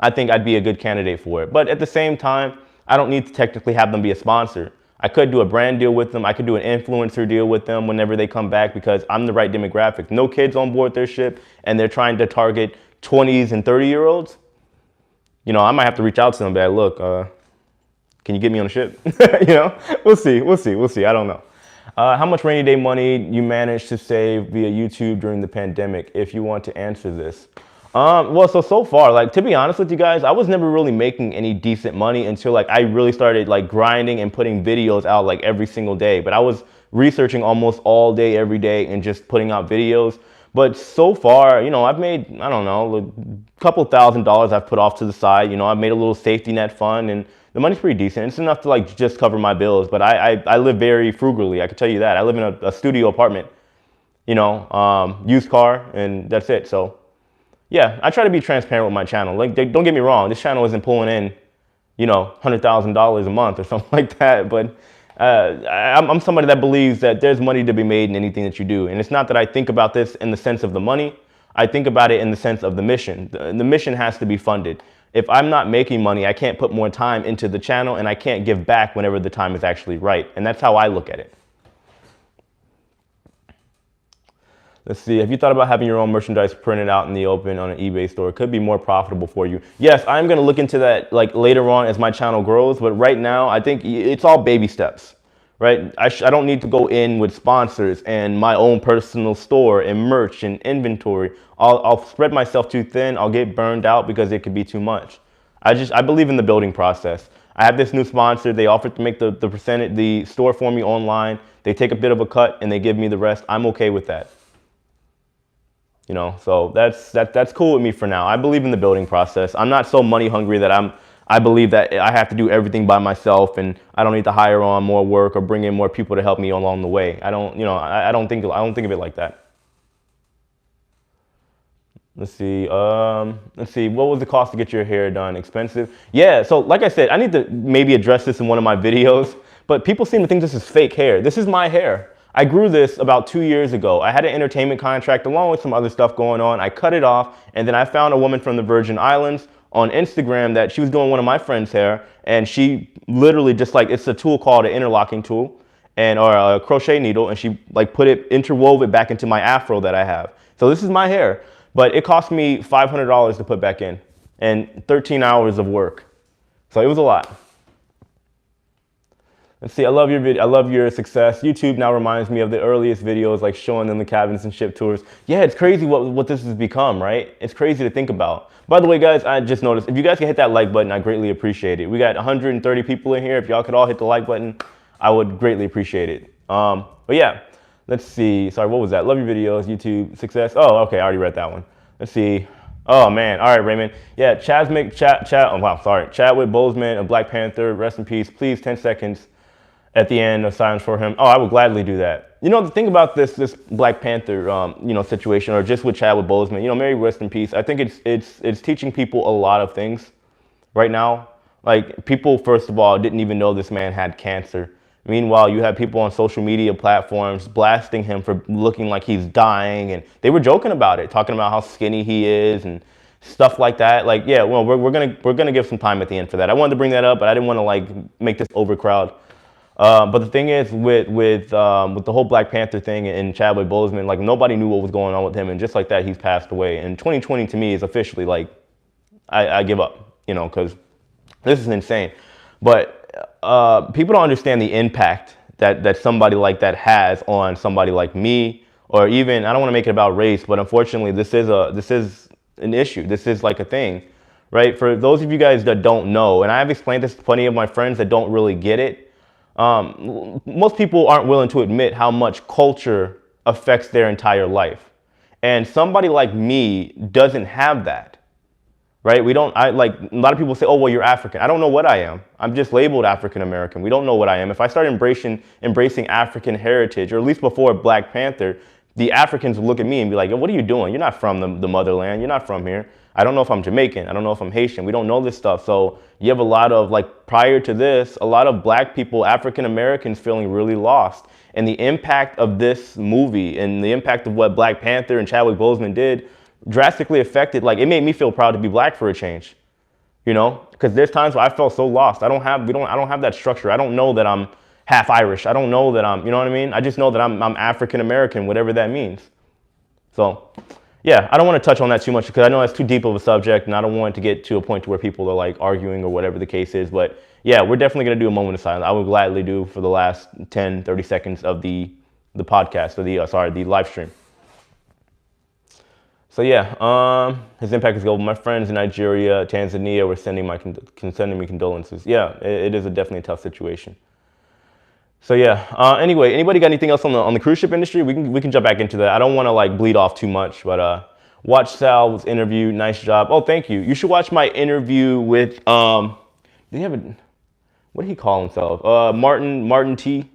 I think I'd be a good candidate for it. But at the same time, I don't need to technically have them be a sponsor. I could do a brand deal with them. I could do an influencer deal with them whenever they come back because I'm the right demographic. No kids on board their ship and they're trying to target 20s and 30-year-olds. You know, I might have to reach out to them and be like, look, can you get me on a ship? You know, we'll see. I don't know. How much rainy day money you managed to save via YouTube during the pandemic, if you want to answer this? Well, so far, like, to be honest with you guys, I was never really making any decent money until like I really started like grinding and putting videos out like every single day. But I was researching almost all day, every day, and just putting out videos. But so far, you know, I've made, I don't know, a couple $1,000s I've put off to the side. You know, I've made a little safety net fund and the money's pretty decent. It's enough to like just cover my bills, but I live very frugally. I can tell you that. I live in a studio apartment, you know, used car, and that's it. So yeah, I try to be transparent with my channel. Like, don't get me wrong, this channel isn't pulling in, you know, $100,000 a month or something like that. But I'm somebody that believes that there's money to be made in anything that you do. And it's not that I think about this in the sense of the money. I think about it in the sense of the mission. The mission has to be funded. If I'm not making money, I can't put more time into the channel and I can't give back whenever the time is actually right. And that's how I look at it. Let's see, have you thought about having your own merchandise printed out in the open on an eBay store? It could be more profitable for you. Yes, I'm gonna look into that like later on as my channel grows, but right now I think it's all baby steps, right? I don't need to go in with sponsors and my own personal store and merch and inventory. I'll spread myself too thin, I'll get burned out because it could be too much. I believe in the building process. I have this new sponsor, they offered to make the store for me online. They take a bit of a cut and they give me the rest. I'm okay with that. You know, so that's cool with me for now. I believe in the building process. I'm not so money hungry that I believe that I have to do everything by myself and I don't need to hire on more work or bring in more people to help me along the way. I don't think of it like that. Let's see. What was the cost to get your hair done? Expensive? Yeah. So like I said, I need to maybe address this in one of my videos, but people seem to think this is fake hair. This is my hair. I grew this about 2 years ago. I had an entertainment contract along with some other stuff going on. I cut it off, and then I found a woman from the Virgin Islands on Instagram that she was doing one of my friend's hair, and she literally just like, it's a tool called an interlocking tool or a crochet needle, and she like interwove it back into my afro that I have. So this is my hair, but it cost me $500 to put back in and 13 hours of work. So it was a lot. Let's see, I love your video. I love your success. YouTube now reminds me of the earliest videos, like showing them the cabins and ship tours. Yeah, it's crazy what this has become, right? It's crazy to think about. By the way, guys, I just noticed, if you guys can hit that like button, I greatly appreciate it. We got 130 people in here. If y'all could all hit the like button, I would greatly appreciate it. But yeah, let's see. Sorry, what was that? Love your videos, YouTube, success. Oh, okay, I already read that one. Let's see. Oh man, all right, Raymond. Yeah, Chadwick Boseman of Black Panther, rest in peace. Please, 10 seconds. At the end of silence for him. Oh, I would gladly do that. You know, the thing about this Black Panther, you know, situation, or just with Chadwick Boseman, you know, Mary, rest in peace. I think it's teaching people a lot of things right now. Like, people, first of all, didn't even know this man had cancer. Meanwhile, you have people on social media platforms blasting him for looking like he's dying, and they were joking about it, talking about how skinny he is and stuff like that. Like, yeah, well, we're gonna give some time at the end for that. I wanted to bring that up, but I didn't want to like make this overcrowd. But the thing is, with the whole Black Panther thing and Chadwick Boseman, like, nobody knew what was going on with him, and just like that, he's passed away. And 2020 to me is officially like, I give up, you know, because this is insane. But people don't understand the impact that somebody like that has on somebody like me, or even, I don't want to make it about race, but unfortunately, this is an issue. This is like a thing, right? For those of you guys that don't know, and I've explained this to plenty of my friends that don't really get it. Most people aren't willing to admit how much culture affects their entire life. And somebody like me doesn't have that, right? Like, a lot of people say, oh, well, you're African. I don't know what I am. I'm just labeled African American. We don't know what I am. If I start embracing African heritage, or at least before Black Panther, the Africans would look at me and be like, what are you doing? You're not from the motherland. You're not from here. I don't know if I'm Jamaican. I don't know if I'm Haitian. We don't know this stuff. So you have a lot of, like, prior to this, a lot of Black people, African Americans, feeling really lost. And the impact of this movie and the impact of what Black Panther and Chadwick Boseman did drastically affected, like, it made me feel proud to be Black for a change. you know, because there's times where I felt so lost. I don't have that structure. I don't know that I'm half Irish. I don't know that I'm, you know what I mean? I just know that I'm African American, whatever that means. So yeah, I don't want to touch on that too much because I know that's too deep of a subject, and I don't want it to get to a point to where people are like arguing or whatever the case is. But yeah, we're definitely going to do a moment of silence. I would gladly do for the last 10, 30 seconds of the podcast, or the live stream. So yeah, his impact is global. My friends in Nigeria, Tanzania were sending me condolences. Yeah, it is definitely a tough situation. So yeah. Anyway, anybody got anything else on the cruise ship industry? We can jump back into that. I don't want to like bleed off too much, but watch Sal's interview. Nice job. Oh, thank you. You should watch my interview with did he have a, what did he call himself? Martin T.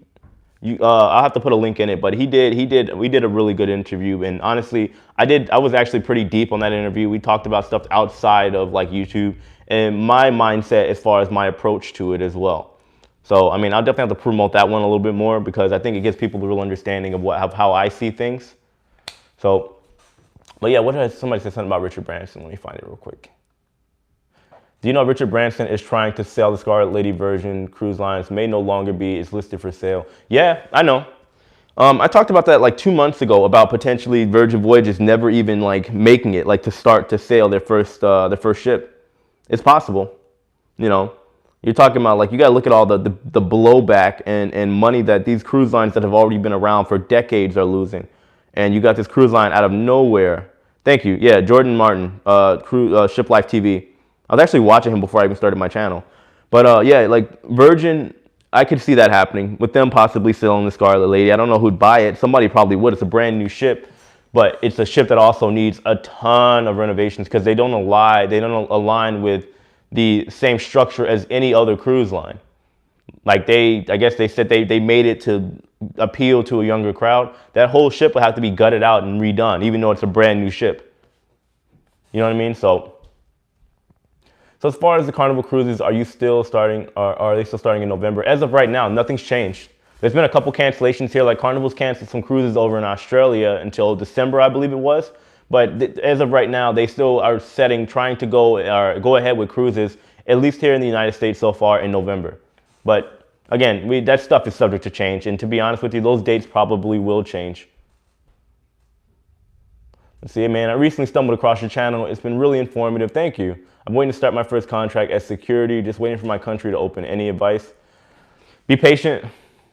I'll have to put a link in it, but we did a really good interview, and honestly, I was actually pretty deep on that interview. We talked about stuff outside of like YouTube and my mindset as far as my approach to it as well. So, I mean, I'll definitely have to promote that one a little bit more because I think it gives people a real understanding of how I see things. So, but yeah, somebody said something about Richard Branson. Let me find it real quick. Do you know Richard Branson is trying to sell the Scarlet Lady Virgin Cruise Lines may no longer be, it's listed for sale. Yeah, I know. I talked about that like 2 months ago about potentially Virgin Voyages never even like making it like to start to sail their first ship. It's possible, you know. You're talking about like you got to look at all the blowback and money that these cruise lines that have already been around for decades are losing, and you got this cruise line out of nowhere. Thank you. Yeah, Jordan Martin, Ship Life TV. I was actually watching him before I even started my channel. But yeah, like Virgin, I could see that happening with them possibly selling the Scarlet Lady. I don't know who'd buy it. Somebody probably would. It's a brand new ship, but it's a ship that also needs a ton of renovations because they don't align with the same structure as any other cruise line. Like I guess they said they made it to appeal to a younger crowd. That whole ship will have to be gutted out and redone, even though it's a brand new ship. You know what I mean? So as far as the Carnival Cruises, are they still starting in November? As of right now, nothing's changed. There's been a couple cancellations here, like Carnival's canceled some cruises over in Australia until December, I believe it was. But as of right now, they still are trying to go ahead with cruises, at least here in the United States so far in November. But again, that stuff is subject to change. And to be honest with you, those dates probably will change. Let's see, man, I recently stumbled across your channel. It's been really informative. Thank you. I'm waiting to start my first contract as security, just waiting for my country to open. Any advice? Be patient.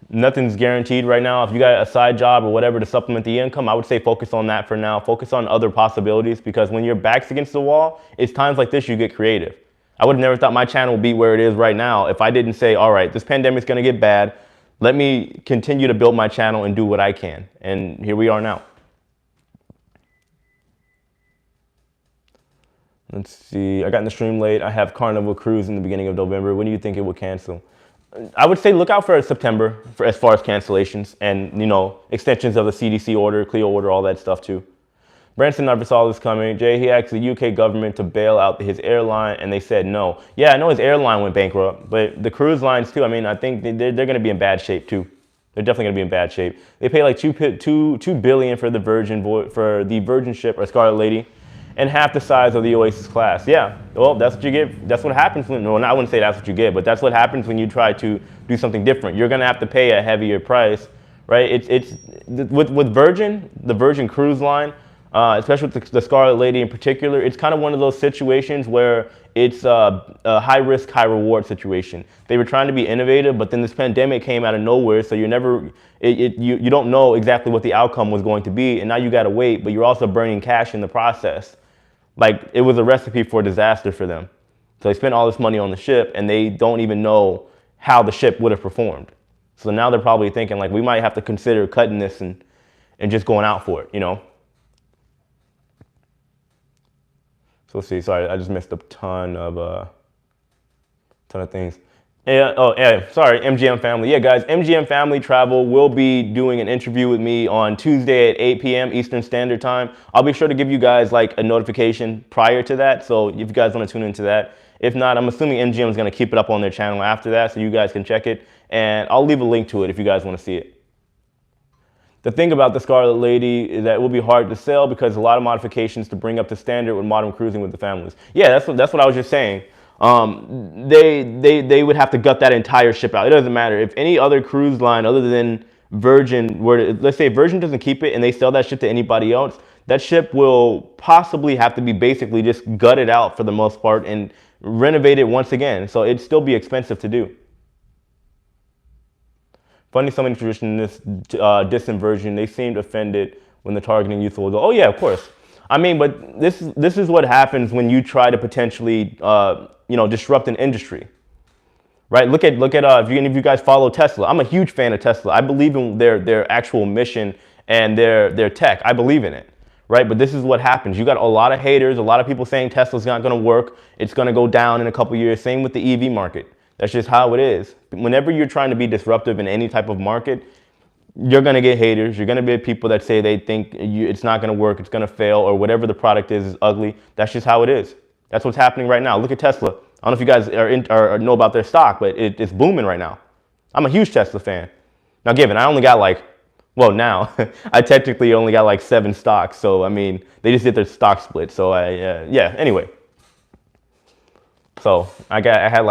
Nothing's guaranteed right now. If you got a side job or whatever to supplement the income, I would say focus on that for now. Focus on other possibilities because when your back's against the wall, it's times like this you get creative. I would have never thought my channel would be where it is right now if I didn't say, all right, this pandemic's going to get bad. Let me continue to build my channel and do what I can. And here we are now. Let's see. I got in the stream late. I have Carnival Cruise in the beginning of November. When do you think it will cancel? I would say look out for September as far as cancellations and, you know, extensions of the CDC order, CLIO order, all that stuff too. Branson never saw this coming. Jay, he asked the UK government to bail out his airline and they said no. Yeah, I know his airline went bankrupt, but the cruise lines too, I mean, I think they're going to be in bad shape too. They're definitely going to be in bad shape. They pay like $2 billion for the Virgin ship or Scarlet Lady, and half the size of the Oasis class. Yeah, well, that's what you get. That's what happens when, no, I wouldn't say that's what you get, but that's what happens when you try to do something different. You're gonna have to pay a heavier price, right? With Virgin, the Virgin Cruise Line, especially with the Scarlet Lady in particular, it's kind of one of those situations where it's a high risk, high reward situation. They were trying to be innovative, but then this pandemic came out of nowhere, so you don't know exactly what the outcome was going to be, and now you gotta wait, but you're also burning cash in the process. Like, it was a recipe for disaster for them. So they spent all this money on the ship and they don't even know how the ship would have performed. So now they're probably thinking like, we might have to consider cutting this and just going out for it, you know? So let's see, sorry, I just missed a ton of things. Yeah, oh, yeah, sorry, MGM Family. Yeah, guys, MGM Family Travel will be doing an interview with me on Tuesday at 8 p.m. Eastern Standard Time. I'll be sure to give you guys like a notification prior to that, so if you guys want to tune into that. If not, I'm assuming MGM is going to keep it up on their channel after that, so you guys can check it, and I'll leave a link to it if you guys want to see it. The thing about the Scarlet Lady is that it will be hard to sell because a lot of modifications to bring up the standard with modern cruising with the families. Yeah, that's what I was just saying. they would have to gut that entire ship out. It doesn't matter if any other cruise line other than Virgin were to, let's say Virgin doesn't keep it and they sell that ship to anybody else, that ship will possibly have to be basically just gutted out for the most part and renovated once again. So it'd still be expensive to do. Funny, so many traditions in this distant version, they seemed offended when the targeting youth will go, oh yeah, of course. I mean, but this is what happens when you try to potentially, disrupt an industry, right? Look at if any of you guys follow Tesla. I'm a huge fan of Tesla. I believe in their actual mission and their tech. I believe in it, right? But this is what happens. You got a lot of haters, a lot of people saying Tesla's not going to work. It's going to go down in a couple years. Same with the EV market. That's just how it is. Whenever you're trying to be disruptive in any type of market, you're going to get haters. You're going to get people that say they think it's not going to work, it's going to fail, or whatever the product is ugly. That's just how it is. That's what's happening right now. Look at Tesla. I don't know if you guys or know about their stock, but it's booming right now. I'm a huge Tesla fan. Now, given I only got now I technically only got 7 stocks. So, I mean, they just did their stock split. So, anyway. So, I had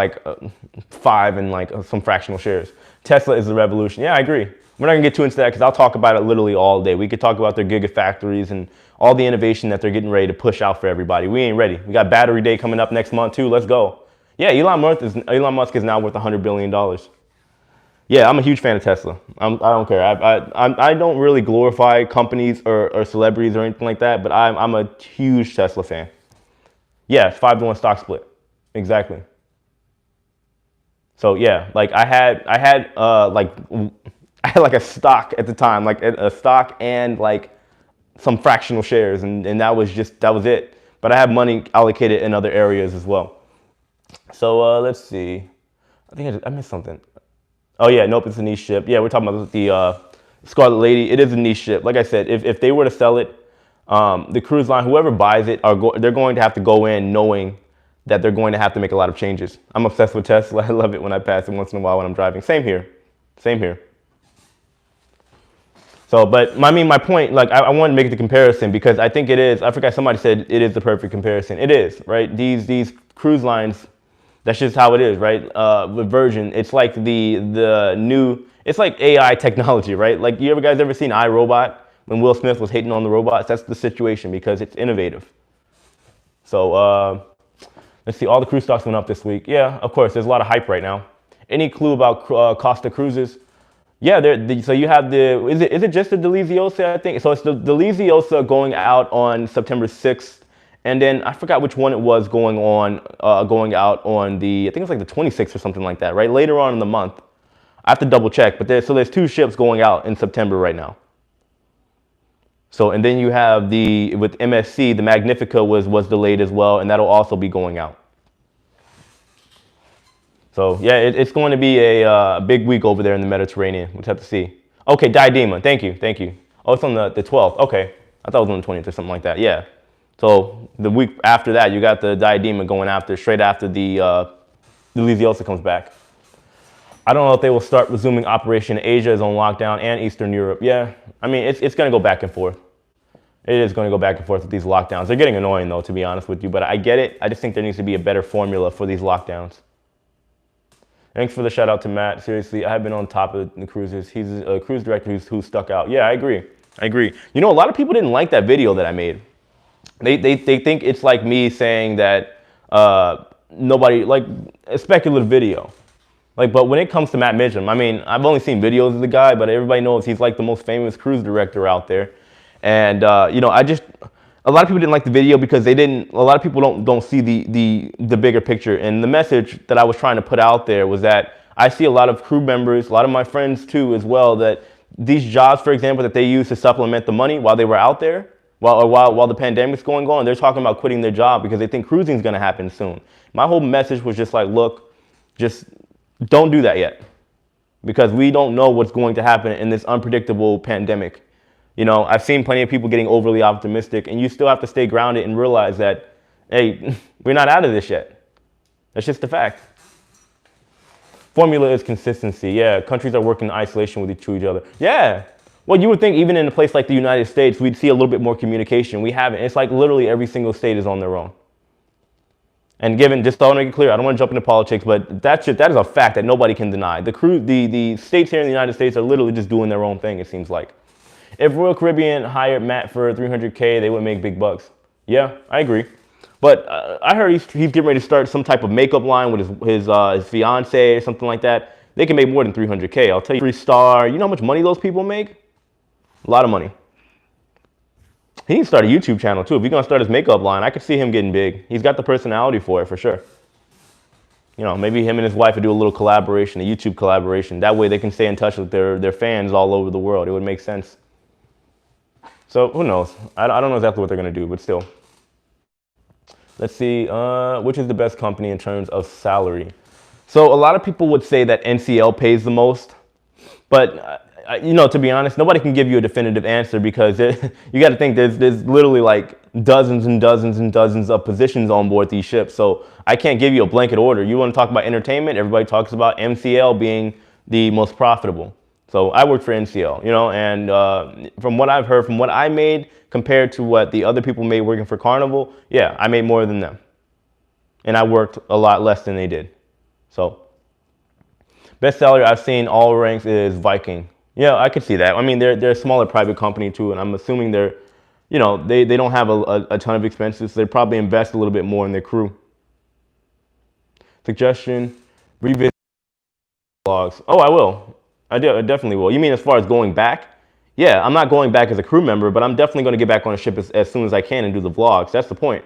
5 and some fractional shares. Tesla is the revolution. Yeah, I agree. We're not gonna get too into that because I'll talk about it literally all day. We could talk about their gigafactories and all the innovation that they're getting ready to push out for everybody. We ain't ready. We got Battery Day coming up next month too. Let's go. Yeah, Elon Musk is now worth $100 billion. Yeah, I'm a huge fan of Tesla. I don't care. I don't really glorify companies or celebrities or anything like that, but I'm a huge Tesla fan. Yeah, 5-to-1 stock split. Exactly. So yeah, I had a stock at the time, a stock and some fractional shares, and that was it. But I have money allocated in other areas as well. So let's see. I think I missed something. Oh yeah, nope, it's a niche ship. Yeah, we're talking about the Scarlet Lady. It is a niche ship. Like I said, if they were to sell it, the cruise line, whoever buys it, they're going to have to go in knowing that they're going to have to make a lot of changes. I'm obsessed with Tesla. I love it when I pass it once in a while when I'm driving. Same here. So, but my point, I wanted to make the comparison because I think it is. I forgot, somebody said it is the perfect comparison. It is, right? These cruise lines, that's just how it is, right? With Virgin, it's like the new, it's like AI technology, right? You guys ever seen iRobot when Will Smith was hating on the robots? That's the situation because it's innovative. So let's see, all the cruise stocks went up this week. Yeah, of course, there's a lot of hype right now. Any clue about Costa Cruises? Yeah, so you have is it just the Deliziosa, I think? So it's the Deliziosa going out on September 6th. And then I forgot which one it was going out on I think it's the 26th or something like that, right? Later on in the month. I have to double check, but there's 2 ships going out in September right now. So, and then you have with MSC, the Magnifica was delayed as well, and that'll also be going out. So yeah, it's going to be a big week over there in the Mediterranean. We'll have to see. Okay, Diadema, thank you. Oh, it's on the 12th. Okay, I thought it was on the 20th or something like that. Yeah. So the week after that, you got the Diadema going straight after the Deliziosa comes back. I don't know if they will start resuming operation. Asia is on lockdown and Eastern Europe. Yeah, I mean, it's going to go back and forth. It is going to go back and forth with these lockdowns. They're getting annoying though, to be honest with you, but I get it. I just think there needs to be a better formula for these lockdowns. Thanks for the shout out to Matt. Seriously, I have been on top of the cruises. He's a cruise director who stuck out. Yeah, I agree. You know, a lot of people didn't like that video that I made. They think it's like me saying that nobody, a speculative video. But when it comes to Matt Mitchum, I mean, I've only seen videos of the guy, but everybody knows he's the most famous cruise director out there. And, a lot of people didn't like the video because a lot of people don't see the bigger picture. And the message that I was trying to put out there was that I see a lot of crew members, a lot of my friends too as well, that these jobs, for example, that they use to supplement the money while they were out there, while the pandemic's going on, they're talking about quitting their job because they think cruising is going to happen soon. My whole message was just look, just don't do that yet because we don't know what's going to happen in this unpredictable pandemic. You know, I've seen plenty of people getting overly optimistic, and you still have to stay grounded and realize that, hey, we're not out of this yet. That's just a fact. Formula is consistency. Yeah, countries are working in isolation with each other. Yeah. Well, you would think even in a place like the United States, we'd see a little bit more communication. We haven't. It's literally every single state is on their own. And given, just to make it clear, I don't want to jump into politics, but that is a fact that nobody can deny. The states here in the United States are literally just doing their own thing, it seems like. If Royal Caribbean hired Matt for $300K, they would make big bucks. Yeah, I agree. But I heard he's getting ready to start some type of makeup line with his fiance or something like that. They can make more than $300K. I'll tell you, 3-star. You know how much money those people make? A lot of money. He needs to start a YouTube channel too. If he's gonna start his makeup line, I could see him getting big. He's got the personality for it, for sure. You know, maybe him and his wife would do a little collaboration, a YouTube collaboration. That way they can stay in touch with their fans all over the world. It would make sense. So who knows? I don't know exactly what they're gonna do, but still. Let's see, which is the best company in terms of salary? So a lot of people would say that NCL pays the most, but you know, to be honest, nobody can give you a definitive answer because you got to think there's literally like dozens and dozens and dozens of positions on board these ships. So I can't give you a blanket order. You want to talk about entertainment? Everybody talks about MCL being the most profitable. So I worked for NCL, you know, and from what I've heard, from what I made compared to what the other people made working for Carnival, yeah, I made more than them. And I worked a lot less than they did. So best salary I've seen all ranks is Viking. Yeah, I could see that. I mean, they're a smaller private company too, and I'm assuming they're, you know, they don't have a ton of expenses. So they probably invest a little bit more in their crew. Suggestion, revisit vlogs. Oh, I will. I definitely will. You mean as far as going back? Yeah, I'm not going back as a crew member, but I'm definitely going to get back on a ship as soon as I can and do the vlogs. That's the point.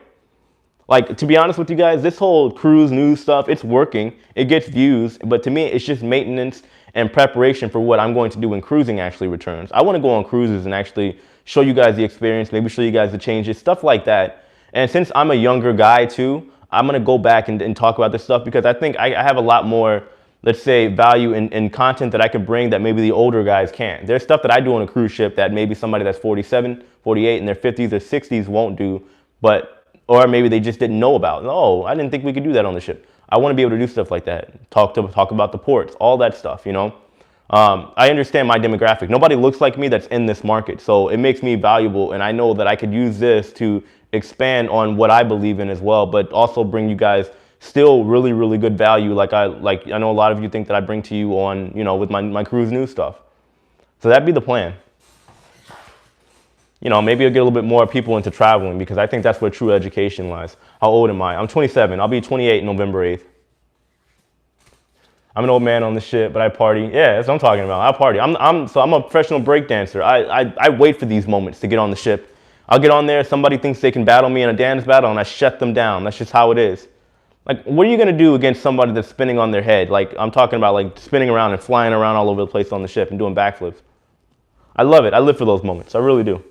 Like, to be honest with you guys, this whole cruise news stuff, it's working. It gets views, but to me, it's just maintenance and preparation for what I'm going to do when cruising actually returns. I want to go on cruises and actually show you guys the experience, maybe show you guys the changes, stuff like that. And since I'm a younger guy too, I'm going to go back and talk about this stuff because I think I have a lot more, let's say, value in content that I can bring that maybe the older guys can't. There's stuff that I do on a cruise ship that maybe somebody that's 47, 48 in their 50s or 60s won't do, or maybe they just didn't know about. Oh, I didn't think we could do that on the ship. I want to be able to do stuff like that. Talk about the ports, all that stuff, you know. I understand my demographic. Nobody looks like me that's in this market. So it makes me valuable. And I know that I could use this to expand on what I believe in as well, but also bring you guys still really, really good value. Like I know a lot of you think that I bring to you on, you know, with my cruise news stuff. So that'd be the plan. You know, maybe I'll get a little bit more people into traveling because I think that's where true education lies. How old am I? I'm 27. I'll be 28 November 8th. I'm an old man on the ship, but I party. Yeah, that's what I'm talking about. I party. I'm a professional breakdancer. I wait for these moments to get on the ship. I'll get on there. Somebody thinks they can battle me in a dance battle, and I shut them down. That's just how it is. Like, what are you going to do against somebody that's spinning on their head? Like, I'm talking about, like, spinning around and flying around all over the place on the ship and doing backflips. I love it. I live for those moments. I really do.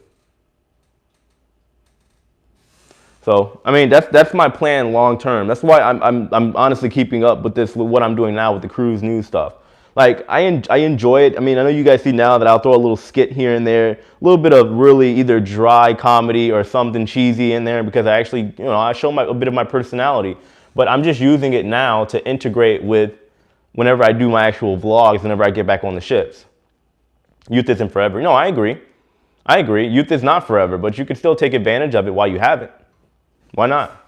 So, I mean, that's my plan long term. That's why I'm honestly keeping up with what I'm doing now with the cruise news stuff. Like, I enjoy it. I mean, I know you guys see now that I'll throw a little skit here and there, a little bit of really either dry comedy or something cheesy in there because I actually, you know, I show a bit of my personality. But I'm just using it now to integrate with whenever I do my actual vlogs, whenever I get back on the ships. Youth isn't forever. No, I agree. I agree. Youth is not forever, but you can still take advantage of it while you have it. Why not?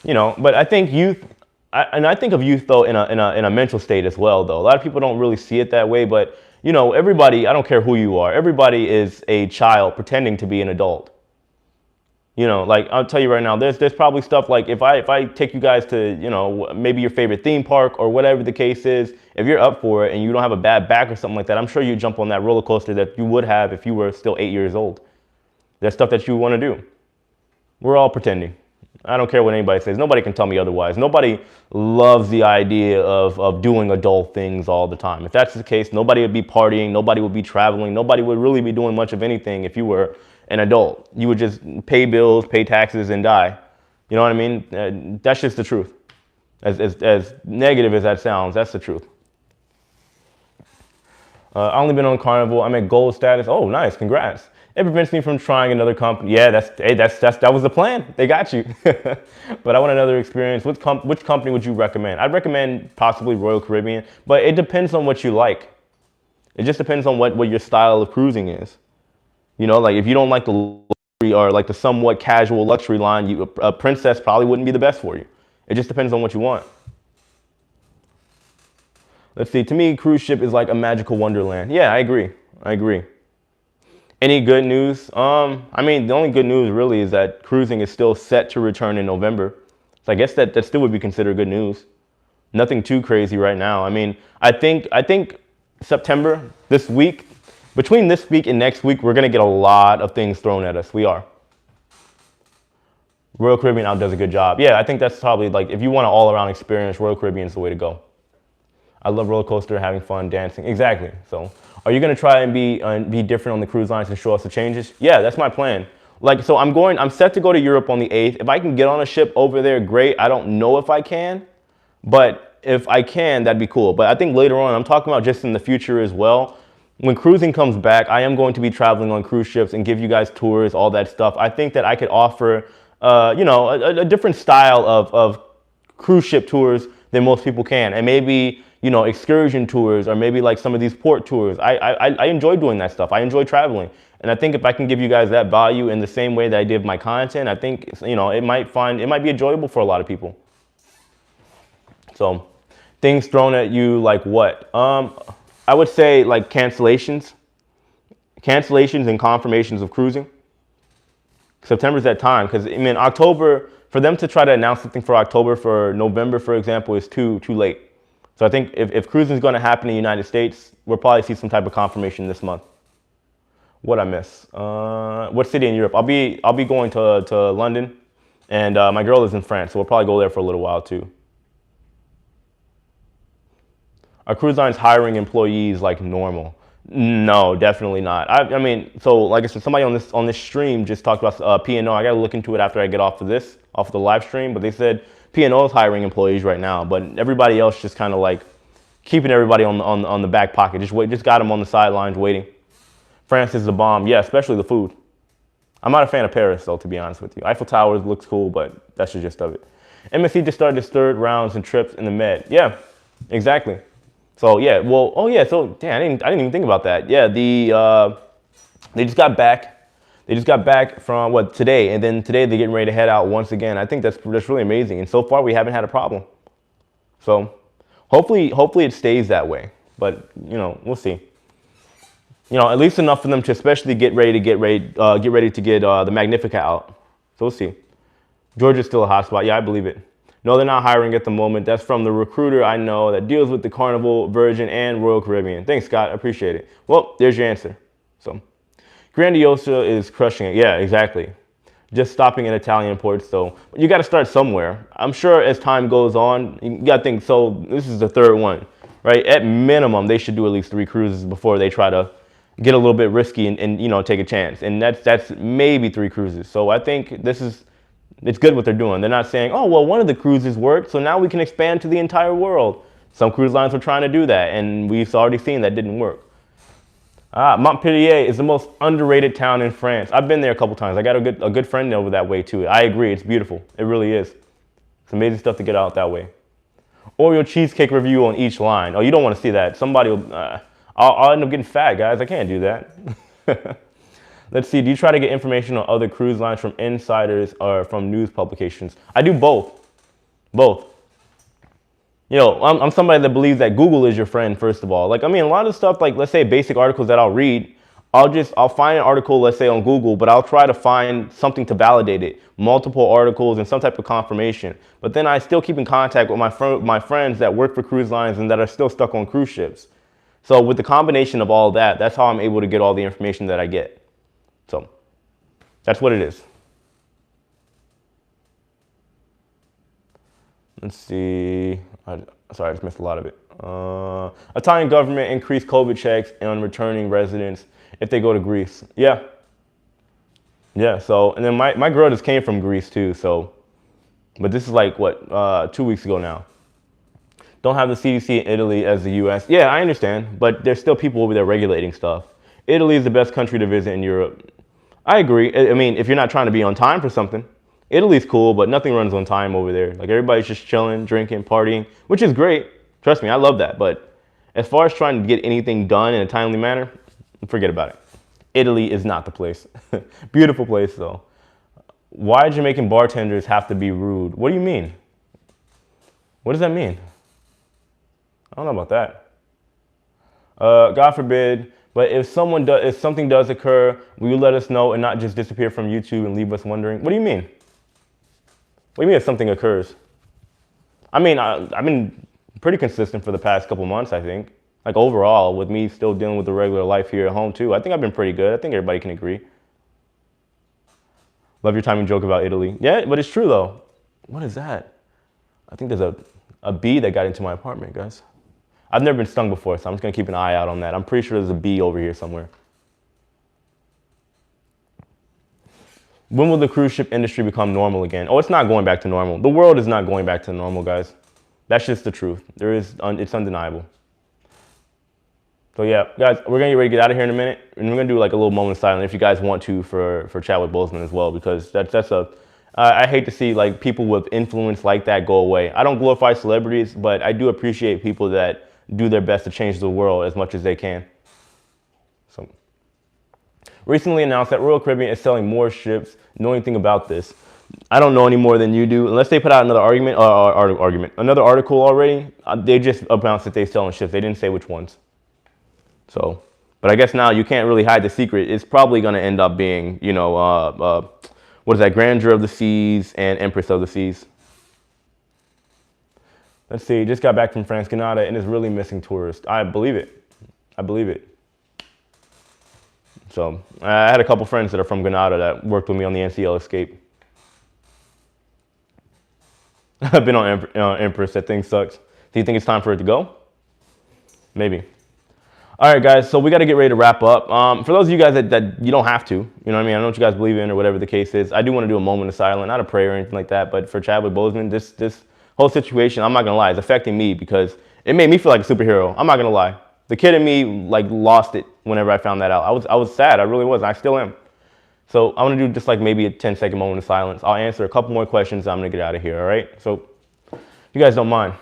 You know, but I think youth, I think of youth though in a mental state as well though. A lot of people don't really see it that way, but you know, everybody, I don't care who you are, everybody is a child pretending to be an adult. You know, like I'll tell you right now, there's probably stuff like if I take you guys to, you know, maybe your favorite theme park or whatever the case is, if you're up for it and you don't have a bad back or something like that, I'm sure you jump on that roller coaster that you would have if you were still 8 years old. That's stuff that you want to do. We're all pretending. I don't care what anybody says. Nobody can tell me otherwise. Nobody loves the idea of doing adult things all the time. If that's the case, nobody would be partying. Nobody would be traveling. Nobody would really be doing much of anything if you were an adult. You would just pay bills, pay taxes, and die. You know what I mean? That's just the truth. As negative as that sounds, that's the truth. I've only been on Carnival. I'm at gold status. Oh, nice. Congrats. It prevents me from trying another company. Yeah, that was the plan. They got you. But I want another experience. Which company would you recommend? I'd recommend possibly Royal Caribbean, but it depends on what you like. It just depends on what your style of cruising is. You know, like if you don't like the luxury or like the somewhat casual luxury line, a Princess probably wouldn't be the best for you. It just depends on what you want. Let's see, to me, cruise ship is like a magical wonderland. Yeah, I agree. I agree. Any good news? I mean, the only good news really is that cruising is still set to return in November. So I guess that still would be considered good news. Nothing too crazy right now. I mean, I think September, this week, between this week and next week, we're gonna get a lot of things thrown at us. We are. Royal Caribbean outdoes a good job. Yeah, I think that's probably like, if you want an all-around experience, Royal Caribbean is the way to go. I love roller coaster, having fun, dancing. Exactly. So, are you gonna try and be different on the cruise lines and show us the changes? Yeah, that's my plan. Like, so I'm set to go to Europe on the 8th. If I can get on a ship over there, great. I don't know if I can, but if I can, that'd be cool. But I think later on, I'm talking about just in the future as well. When cruising comes back, I am going to be traveling on cruise ships and give you guys tours, all that stuff. I think that I could offer, a different style of cruise ship tours than most people can, and maybe excursion tours, or maybe like some of these port tours. I enjoy doing that stuff. I enjoy traveling, and I think if I can give you guys that value in the same way that I did my content, I think it might be enjoyable for a lot of people. So, things thrown at you like what? I would say like cancellations and confirmations of cruising. September's that time, because I mean October, for them to try to announce something for October for November, for example, is too late. So I think if cruising is going to happen in the United States, we'll probably see some type of confirmation this month. What I miss? What city in Europe? I'll be going to London, and my girl is in France, so we'll probably go there for a little while too. Are cruise lines hiring employees like normal? No, definitely not. I mean, so like I said, somebody on this stream just talked about P&O. I got to look into it after I get off the live stream. But they said P&O is hiring employees right now, but everybody else just kind of like keeping everybody on the back pocket. Just got them on the sidelines waiting. France is the bomb. Yeah, especially the food. I'm not a fan of Paris though, to be honest with you. Eiffel Tower looks cool, but that's the gist of it. MSC just started its third rounds and trips in the Med. Yeah, exactly. So yeah, well, oh yeah, so damn, I didn't even think about that. Yeah, they just got back. They just got back from today, and then today they're getting ready to head out once again. I think that's really amazing, and so far we haven't had a problem. So hopefully it stays that way. But we'll see. At least enough for them to especially get ready to get the Magnificat out. So we'll see. Georgia's still a hot spot. Yeah, I believe it. No, they're not hiring at the moment. That's from the recruiter I know that deals with the Carnival, Virgin, and Royal Caribbean. Thanks, Scott. I appreciate it. Well, there's your answer. So, Grandiosa is crushing it. Yeah, exactly. Just stopping in Italian ports, though. But you got to start somewhere. I'm sure as time goes on, you got to think, so this is the third one, right? At minimum, they should do at least 3 cruises before they try to get a little bit risky and take a chance. And that's maybe 3 cruises. So I think it's good what they're doing. They're not saying, oh, well, one of the cruises worked, so now we can expand to the entire world. Some cruise lines were trying to do that, and we've already seen that didn't work. Montpellier is the most underrated town in France. I've been there a couple times. I got a good friend over that way, too. I agree. It's beautiful. It really is. It's amazing stuff to get out that way. Oreo cheesecake review on each line. Oh, you don't want to see that. Somebody will... I'll end up getting fat, guys. I can't do that. Let's see, do you try to get information on other cruise lines from insiders or from news publications? I do both. Both. I'm somebody that believes that Google is your friend, first of all. Like, I mean, a lot of stuff, like, let's say basic articles that I'll read, I'll find an article, let's say on Google, but I'll try to find something to validate it. Multiple articles and some type of confirmation. But then I still keep in contact with my friends that work for cruise lines and that are still stuck on cruise ships. So with the combination of all that, that's how I'm able to get all the information that I get. So that's what it is. Let's see. Sorry, I just missed a lot of it. Italian government increased COVID checks on returning residents if they go to Greece. Yeah. Yeah, so, and then my girl just came from Greece too, so, but this is like, 2 weeks ago now. Don't have the CDC in Italy as the US. Yeah, I understand, but there's still people over there regulating stuff. Italy is the best country to visit in Europe. I agree. I mean, if you're not trying to be on time for something, Italy's cool, but nothing runs on time over there. Like, everybody's just chilling, drinking, partying, which is great. Trust me, I love that. But as far as trying to get anything done in a timely manner, forget about it. Italy is not the place. Beautiful place, though. Why Jamaican bartenders have to be rude? What do you mean? What does that mean? I don't know about that. God forbid, but if something does occur, will you let us know and not just disappear from YouTube and leave us wondering? What do you mean? What do you mean if something occurs? I mean, I've been pretty consistent for the past couple months, I think. Like overall, with me still dealing with the regular life here at home too, I think I've been pretty good. I think everybody can agree. Love your timing joke about Italy. Yeah, but it's true though. What is that? I think there's a bee that got into my apartment, guys. I've never been stung before, so I'm just gonna keep an eye out on that. I'm pretty sure there's a bee over here somewhere. When will the cruise ship industry become normal again? Oh, it's not going back to normal. The world is not going back to normal, guys. That's just the truth. It's undeniable. So yeah, guys, we're gonna get ready to get out of here in a minute, and we're gonna do like a little moment of silence if you guys want to for Chadwick Boseman as well, because I hate to see like people with influence like that go away. I don't glorify celebrities, but I do appreciate people that do their best to change the world as much as they can. So, recently announced that Royal Caribbean is selling more ships. Know anything about this? I don't know any more than you do. Unless they put out another another article already. They just announced that they're selling ships. They didn't say which ones. So, but I guess now you can't really hide the secret. It's probably going to end up being, you know, what is that? Grandeur of the Seas and Empress of the Seas. Let's see, just got back from France, Grenada, and is really missing tourists. I believe it. I believe it. So I had a couple friends that are from Grenada that worked with me on the NCL Escape. I've been on Empress. That thing sucks. Do you think it's time for it to go? Maybe. All right, guys, so we got to get ready to wrap up. For those of you guys that you don't have to, you know what I mean? I know what you guys believe in or whatever the case is. I do want to do a moment of silence, not a prayer or anything like that, but for Chadwick Boseman, this whole situation, I'm not going to lie, it's affecting me because it made me feel like a superhero. I'm not going to lie. The kid in me like lost it whenever I found that out. I was sad. I really was. I still am. So I want to do just like maybe a 10-second moment of silence. I'll answer a couple more questions. I'm going to get out of here, all right? So if you guys don't mind.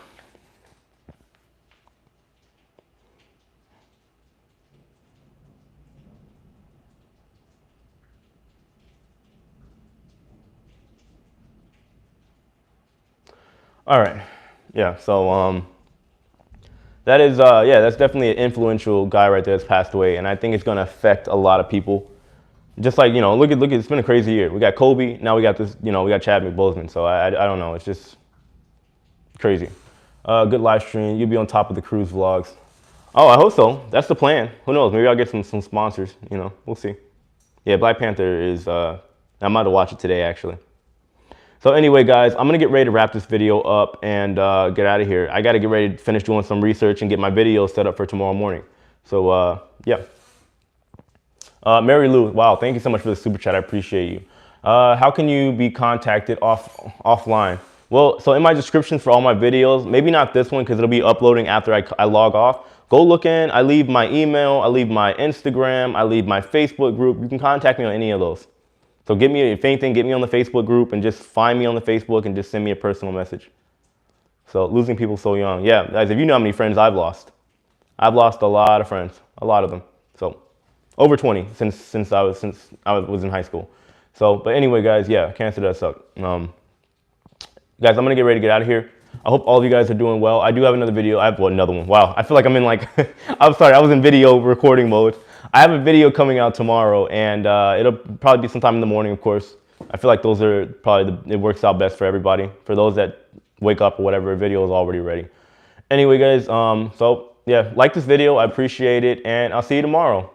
All right. Yeah. So that is yeah, that's definitely an influential guy right there that's passed away, and I think it's going to affect a lot of people. Just like, you know, look at it's been a crazy year. We got Kobe, now we got this, you know, we got Chadwick Boseman. So I don't know, it's just crazy. Good live stream. You'll be on top of the cruise vlogs. Oh, I hope so. That's the plan. Who knows? Maybe I'll get some sponsors. You know, we'll see. Yeah, Black Panther is. I'm about to watch it today, actually. So anyway, guys, I'm gonna get ready to wrap this video up and get out of here. I got to get ready to finish doing some research and get my video set up for tomorrow morning. So yeah. Mary Lou, wow, thank you so much for the super chat. I appreciate you. How can you be contacted offline? Well, so in my description for all my videos, maybe not this one because it'll be uploading after I log off. Go look in. I leave my email. I leave my Instagram. I leave my Facebook group. You can contact me on any of those. So if anything, get me on the Facebook group and just find me on the Facebook and just send me a personal message. So losing people so young. Yeah, guys, if you know how many friends I've lost a lot of friends, a lot of them. So over 20 since I was in high school. So, but anyway, guys, yeah, cancer does suck. Guys, I'm gonna get ready to get out of here. I hope all of you guys are doing well. I do have another video. I have another one. Wow, I feel like I'm in like, I'm sorry, I was in video recording mode. I have a video coming out tomorrow, and it'll probably be sometime in the morning, of course. I feel like those are probably, it works out best for everybody. For those that wake up or whatever, a video is already ready. Anyway, guys, so yeah, like this video. I appreciate it, and I'll see you tomorrow.